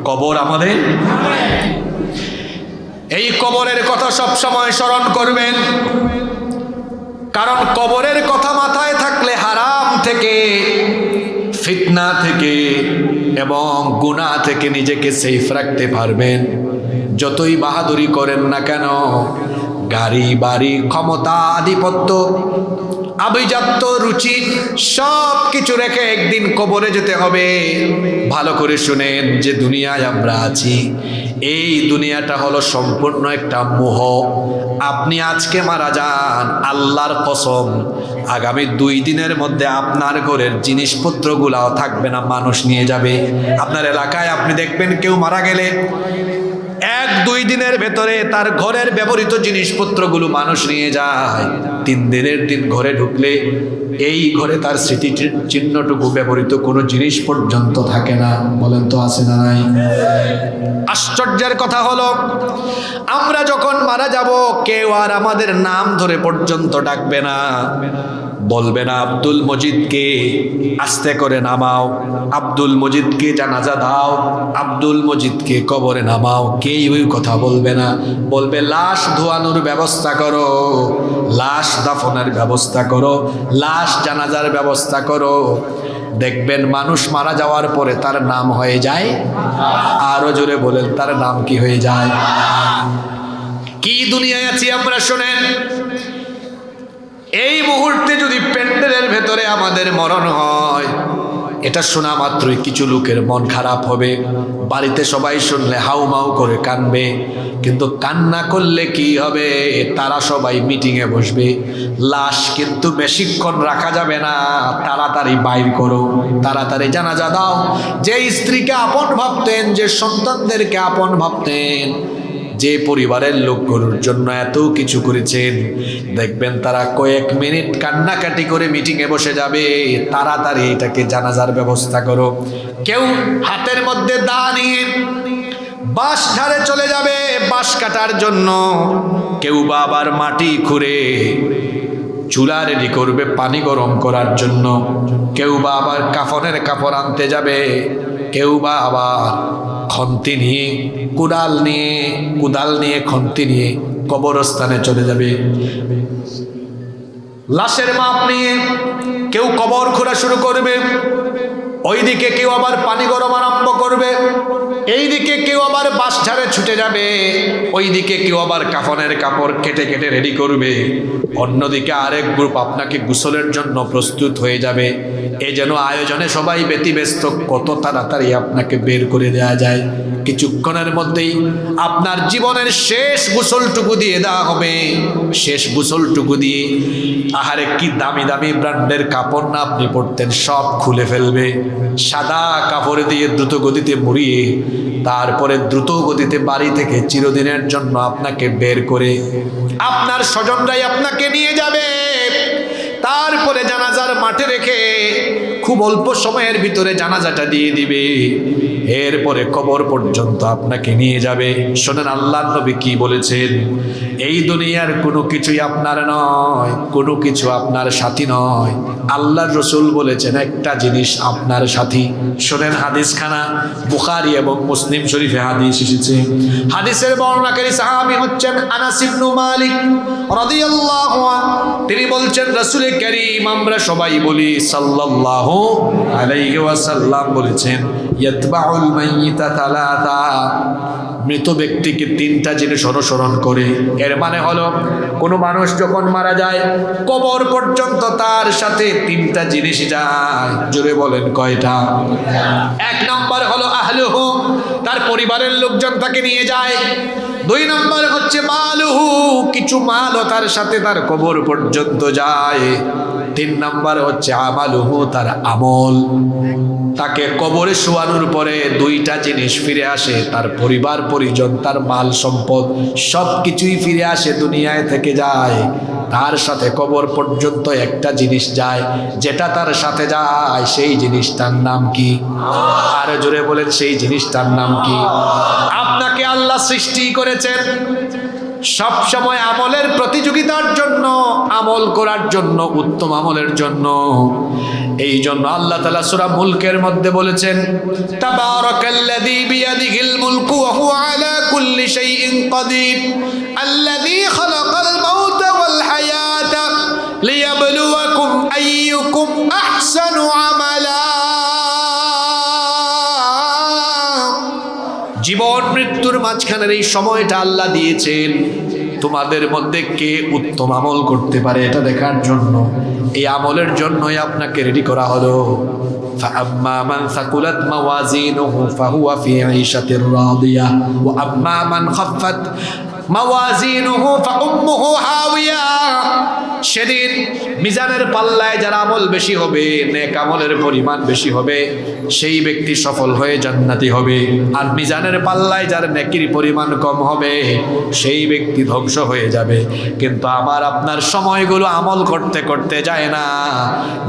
কবর আমাদের। এই কবরের কথা সব সময় স্মরণ করবেন, কারণ কবরের কথা মাথায় থাকলে হারাম থেকে, ফিতনা থেকে এবং গুনাহ থেকে নিজেকে সেফ রাখতে পারবেন। যতই বাহাদুরি করেন না কেন, গাড়ি বাড়ি ক্ষমতা আধিপত্য আভিজাত্য রুচি সব কিছু রেখে একদিন কবরে যেতে হবে। ভালো করে শুনেন যে দুনিয়ায় আমরা আছি, এই দুনিয়াটা হলো সম্পূর্ণ একটা মোহ। আপনি আজকে মারা যান, আল্লাহর কসম আগামী 2 দিনের মধ্যে আপনার ঘরের জিনিসপত্রগুলাও থাকবে না, মানুষ নিয়ে যাবে। আপনার এলাকায় আপনি দেখবেন কেউ মারা গেলে 1-2 দিনের ভেতরে তার ঘরের ব্যবহৃত জিনিসপত্রগুলো মানুষ নিয়ে যায়। 3 দিনের দিন ঘরে ঢুকলে এই ঘরে তার স্মৃতি চিহ্নটুকু ব্যবহৃত কোনো জিনিস পর্যন্ত থাকে না। বলেন তো আছে না নাই? আশ্চর্যের কথা হলো, আমরা যখন মারা যাব কেউ আর আমাদের নাম ধরে পর্যন্ত ডাকবে না, বলবে না আব্দুল মজিদকে আস্তে করে নামাও, আব্দুল মজিদকে জানাজা দাও, আব্দুল মজিদকে কবরে নামাও। কেউ ওই কথা বলবে না, বলবে লাশ ধোয়ানোর ব্যবস্থা করো, লাশ দাফনের ব্যবস্থা করো, লাশ জানাজার ব্যবস্থা করো। দেখবেন মানুষ মারা যাওয়ার পরে তার নাম হয়ে যায়, আরো জোরে বলেন তার নাম কি হয়ে যায়? কি দুনিয়ায় আছি আমরা শোনেন। এই মুহূর্তে যদি প্যান্ডেলের ভেতরে আমাদের মরণ হয়, এটা শোনা মাত্রই কিছু লোকের মন খারাপ হবে, বাড়িতে সবাই শুনলে হাউমাউ করে কানবে। কিন্তু কান্না করলে কি হবে, তারা সবাই মিটিংয়ে বসবে। লাশ কিন্তু বেশিক্ষণ রাখা যাবে না, তাড়াতাড়ি বাইর করো, তাড়াতাড়ি জানাজা দাও। যে স্ত্রীকে আপন ভাবতেন, যে সন্তানদেরকে আপন ভাবতেন, যে পরিবারের লোকগুলোর জন্য এত কিছু করেছেন, দেখবেন তারা কয়েক মিনিট কান্নাকাটি করে মিটিংয়ে বসে যাবে। তাড়াতাড়ি এটাকে জানাজার ব্যবস্থা করো। কেউ হাতের মধ্যে দা নিয়ে বাঁশ ঝাড়ে চলে যাবে বাঁশ কাটার জন্য, কেউ বা আবার মাটি খুঁড়ে চুলা রেডি করবে পানি গরম করার জন্য, কেউ বা আবার কাফনের কাপড় আনতে যাবে, কেউ বা আবার খন্তি নিয়ে কুদাল নিয়ে খন্তি নিয়ে কবরস্থানে চলে যাবে। লাশের মাপ নিয়ে কেউ কবর খোঁড়া শুরু করবে, ওইদিকে কেউ আবার পানি গরম আরম্ভ করবে, এইদিকে কেউ আবার বাঁশ ঝাড়ে ছুটে যাবে, ওইদিকে কেউ আবার কাফনের কাপড় কেটে কেটে রেডি করবে, অন্যদিকে আরেক গ্রুপ আপনাকে গোসলের জন্য প্রস্তুত হয়ে যাবে। এই যেন আয়োজনে সবাই ব্যতিব্যস্ত, কত তাড়াতাড়ি আপনাকে বের করে দেওয়া যায়। কিছুক্ষণের মধ্যেই আপনার জীবনের শেষ গোসলটুকু দিয়ে দেওয়া হবে। শেষ গোসলটুকু দিয়ে আহারে কি দামি দামি ব্র্যান্ডের কাপড় না আপনি পরতেন, সব খুলে ফেলবে। সাদা কাপড় দিয়ে দ্রুত গতিতে মুড়িয়ে তারপরে দ্রুত গতিতে বাড়ি থেকে চিরদিনের জন্য আপনাকে বের করে আপনার স্বজনরাই আপনাকে নিয়ে যাবে। তারপরে জানাজার মাঠে রেখে খুব অল্প সময়ের ভিতরে জানাজাটা দিয়ে দিবে। এরপরে কবর পর্যন্ত আপনাকে নিয়ে যাবে। শোনেন আল্লাহর নবী কি বলেছেন, এই দুনিয়ার কোনো কিছুই আপনার নয়, কোনো কিছু আপনার সাথী নয়। আল্লাহর রাসূল বলেছেন একটা জিনিস আপনার সাথী। শোনেন হাদিসখানা, বুখারী এবং মুসলিম শরীফে হাদিস এসেছে। হাদিসের বর্ণনাকারী সাহাবী হচ্ছেন আনাস ইবনে মালিক রাদিয়াল্লাহু আনহু। তিনি বলছেন রাসূল কারীম আমরা সবাই বলি সাল্লাল্লাহু আলাইহি ওয়াসাল্লাম বলেছেন ইয়াতবাউল মাইয়িতা তালাতা, মৃত ব্যক্তিকে 3টা জিনিস অনুসরণ করে। এর মানে হলো কোনো মানুষ যখন মারা যায় কবর পর্যন্ত তার সাথে 3টা জিনিস যায়। জোরে বলেন কয়টা? 1 নাম্বার হলো আহলুহু, তার পরিবারের লোকজন তাকে নিয়ে যায়। 2 নম্বর হচ্ছে মালুহু, কিছু মালও তার সাথে তার কবর পর্যন্ত যায়। 3 নম্বর হচ্ছে আমালুহু, তার আমল। তাকে কবরে শোয়ানোর পরে 2টা জিনিস ফিরে আসে, তার পরিবার পরিজন, তার মাল সম্পদ সব কিছুই ফিরে আসে, দুনিয়ায় থেকে যায়। তার সাথে কবর পর্যন্ত একটা জিনিস যায়, যেটা তার সাথে যায় সেই জিনিসটার নাম কি? আরো জোরে বলেন, সেই জিনিসটার নাম কি? আপনাকে আল্লাহ সৃষ্টি করেছেন সব সময় আমলের প্রতিযোগিতার জন্য, আমল করার জন্য, উত্তম আমলের জন্য। এই জন্য আল্লাহ তাআলা সূরা মুলকের মধ্যে বলেছেন, তাবারাকাল্লাযী বিয়াদিহিল মুলকু ওয়া হুয়া আলা কুল্লি শাইইন কাদির আল্লাযী খালাকাল মাউতা ওয়াল হায়াতা লিয়াবলুয়াকুম আইয়ুকুম আহসানু আমালা। জীবন মৃত্যুর মাঝখানের এই সময়টা আল্লাহ দিয়েছেন তোমাদের মধ্যে কে উত্তম আমল করতে পারে এটা দেখার জন্য। এই আমলের জন্যই আপনাকে রেডি করা হলো। فأما من ثقلت موازينه فهو في عيشة راضية وأما من خفت موازينه فأمه هاوية। সেদিন মিজানের পাল্লায় যার আমল বেশি হবে, নেক আমলের পরিমাণ বেশি হবে, সেই ব্যক্তি সফল হয়ে জান্নাতি হবে। আর মিজানের পাল্লায় যার নেকির পরিমাণ কম হবে, সেই ব্যক্তি ধ্বংস হয়ে যাবে। কিন্তু আমার আপনার সময়গুলো আমল করতে করতে যায় না।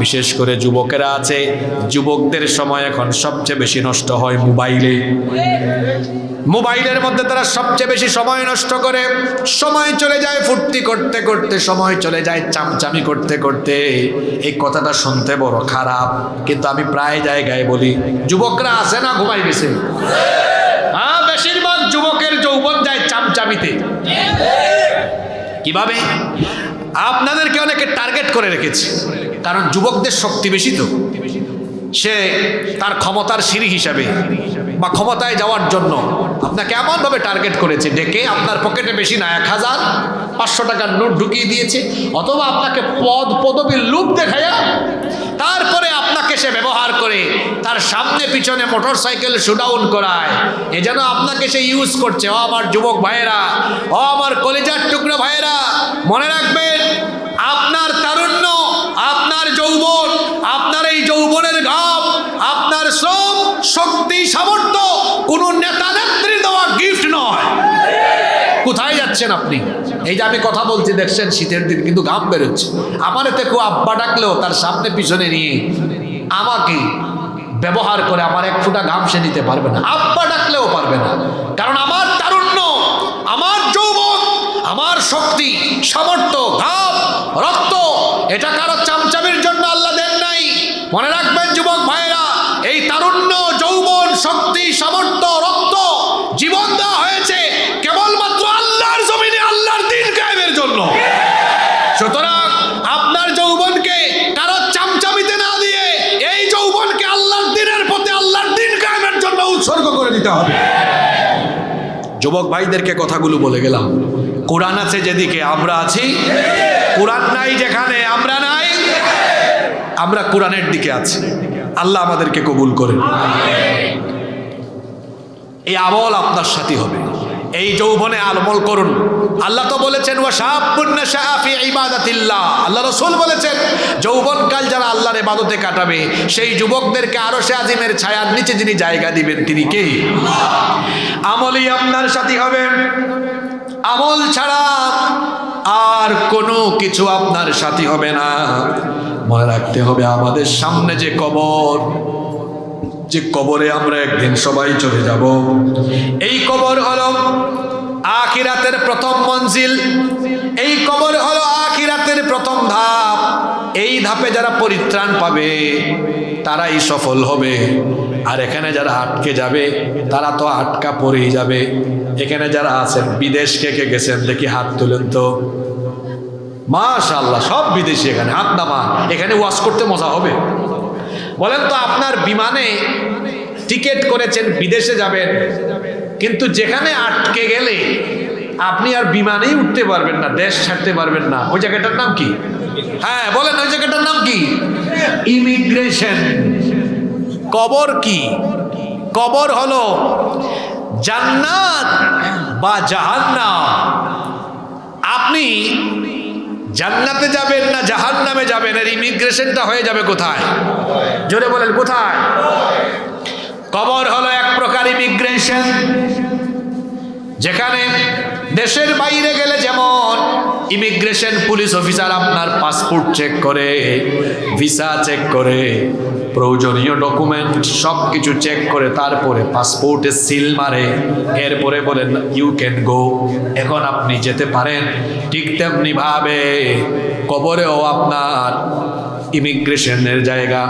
বিশেষ করে যুবকেরা আছে, যুবকদের সময় এখন সবচেয়ে বেশি নষ্ট হয় মোবাইলে। মোবাইলের মধ্যে তারা সবচেয়ে বেশি সময় নষ্ট করে। সময় চলে যায় ফুর্তি করতে করতে, সময় চলে যায় চামচামি করতে করতে। এই কথাটা শুনতে বড় খারাপ, কিন্তু আমি প্রায় জায়গায় বলি, যুবকরা আছে না ঘুমাই গেছে? হ্যাঁ, বেশিরভাগ যুবকের যৌবন যায় চামচামিতে। কিভাবে? আপনাদেরকে অনেকে টার্গেট করে রেখেছে, কারণ যুবকদের শক্তি বেশি তো। সে তার ক্ষমতার সিঁড়ি হিসাবে বা ক্ষমতায় যাওয়ার জন্য আপনাকে এমনভাবে টার্গেট করেছে, ডেকে আপনার পকেটে বেশি না 1000 500 টাকার নোট ঢুকিয়ে দিয়েছে, অথবা আপনাকে পদবীর লোভ দেখায়া তারপরে আপনাকে সে ব্যবহার করে তার সামনে পিছনে মোটরসাইকেল শোডাউন করায়। এজন্য আপনাকে সে ইউজ করছে। ও আমার যুবক ভাইয়েরা, ও আমার কলিজার টুকরো ভাইয়েরা, মনে রাখবেন, আপনার তারুণ্য, আপনার যৌবন, আপনার এই যৌবনের ঘাম, আপনার শ্রম, শক্তি, সামর্থ্য কোন নেতা নেত্রীর দেওয়া গিফট নয়। কোথায় যাচ্ছেন আপনি? এই যে আমি কথা বলছি দেখছেন, শীতের দিন কিন্তু ঘাম বেরোচ্ছে। আমার এতে কেউ আব্বা ডাকলেও তার সামনে পিছনে নিয়ে আমাকে ব্যবহার করে আমার 1 ফোঁটা ঘাম সে নিতে পারবে না, আব্বা ডাকলেও পারবে না। কারণ আমার তারুণ্য, আমার যৌবন, আমার শক্তি, সামর্থ্য, ঘাম, রক্ত, এটা কারো চামচামির জন্য আল্লাহ দেন নাই। মনে রাখবেন যুবক ভাইয়েরা, এই তারুণ্য, যৌবন, শক্তি, সামর্থ্য, রক্ত, জীবন দেওয়া হয়েছে কেবলমাত্র আল্লাহর জমিনে আল্লাহর দ্বীন কায়েমের জন্য। সুতরাং আপনার যৌবনকে কারো চামচামিতে না দিয়ে এই যৌবনকে আল্লাহর দ্বীনের পথে, আল্লাহর দ্বীন কায়েমের জন্য উৎসর্গ করে দিতে হবে। যুবক ভাইদেরকে কথাগুলো বলে গেলাম। কোরআন আছে যেদিকে আমরা আছি, কোরআন নাই যেখানে আমরা নাই। আমরা কোরআনের দিকে আছি। আল্লাহ আমাদেরকে কবুল করেন। এই আমল আপনার সাথে হবে। এই যৌবনে আমল করুন। আল্লাহ তো বলেছেন, ওয়া শাবুন নাশাআ ফি ইবাদাতিল্লাহ। আল্লাহ রাসূল বলেছেন, যৌবনকাল যারা আল্লাহর ইবাদতে কাটাবে, সেই যুবকদেরকে আরশে আজিমের ছায়ার নিচে যিনি জায়গা দিবেন তিনি কে? আমলই আপনার সাথী হবে। আমল ছাড়া আর কোনো কিছু আপনার সাথী হবে না। মনে রাখতে হবে, আমাদের সামনে যে কবর, যে কবরে আমরা একদিন সবাই চলে যাব, এই কবর হলো আখিরাতের প্রথম মঞ্জিল। এই কবর হলো আখিরাতের প্রথম ধাপ। এই ধাপে যারা পরিত্রাণ পাবে তারাই সফল হবে। আর এখানে যারা আটকে যাবে তারা তো আটকা পড়েই যাবে। এখানে যারা আছেন, বিদেশ কে কে গেছেন দেখি হাত তুলেন তো। মাশাআল্লাহ, সব বিদেশি। এখানে হাত নামা। এখানে ওয়াজ করতে মজা হবে। বলেন তো, আপনার বিমানে টিকিট করেছেন, বিদেশে যাবেন, কিন্তু যেখানে আটকে গেলে আপনি আর বিমানেই উঠতে পারবেন না, দেশ ছাড়তে পারবেন না, ওই জায়গাটার নাম কি? হ্যাঁ বলেন, ওই জায়গাটার নাম কি? ইমিগ্রেশন। কবর কি? কবর হলো জান্নাত বা জাহান্নাম, আপনি জান্নাতে যাবেন না জাহান্নামে যাবেন, এর ইমিগ্রেশনটা হয়ে যাবে কোথায়? জোরে বলেন কোথায়? কবর হলো এক প্রকার ইমিগ্রেশন, যেখানে দেশের বাইরে গেলে যেমন ইমিগ্রেশন পুলিশ অফিসার আপনার পাসপোর্ট চেক করে, ভিসা চেক করে, প্রয়োজনীয় ডকুমেন্ট সব কিছু চেক করে তারপরে পাসপোর্টে সিল মারে, এরপরে বলেন ইউ ক্যান গো, এখন আপনি যেতে পারেন। ঠিক তেমনি ভাবে কবরেও আপনার ইমিগ্রেশনের জায়গা,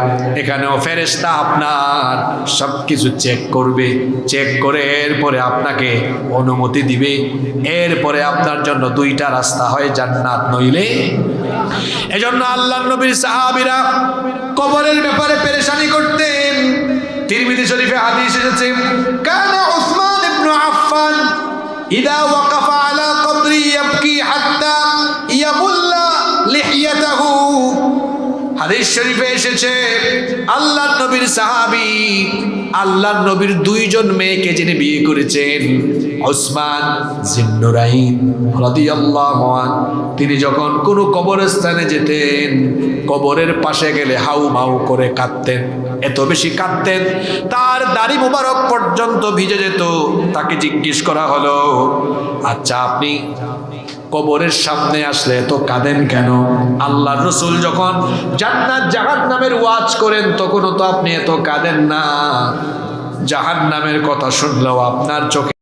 এখানেও ফেরেশতা আপনার সব কিছু চেক করবে, চেক করে এরপরে আপনাকে অনুমতি দিবে, এরপরে আপনার জন্য দুইটা রাস্তা হয়, জান্নাত নইলে। এজন্য আল্লাহর নবীর সাহাবীরা কবরের ব্যাপারে পেরেশানি করতেন। তিরমিজি শরীফে হাদিস এসেছে, কানা উসমান ইবনে আফফান ইদা ওয়াকাফা আলা কবরি ইয়াবকি হাত্তা ইয়াবুল্লা লিহিয়াতাহু। হাদিস শরীফে এসেছে আল্লাহর নবীর সাহাবী, আল্লাহর নবীর দুইজন মেয়েকে যিনি বিয়ে করেছেন, উসমান জিন্নুরাইন রাদিয়াল্লাহু আনহু, তিনি যখন কোনো কবরস্থানে যেতেন, কবরের পাশে গেলে হাউ মাউ করে কাঁদতেন, এত বেশি কাঁদতেন তার দাড়ি মুবারক পর্যন্ত ভিজে যেত। তাকে জিজ্ঞেস করা হলো, আচ্ছা আপনি কবরের সামনে আসলে এত কাঁদেন কেন? আল্লাহর রাসূল যখন জান্নাত জাহান্নামের ওয়াজ করেন তখনও তো আপনি এত কাঁদেন না, জাহান্নামের কথা শুনলেও আপনার চোখে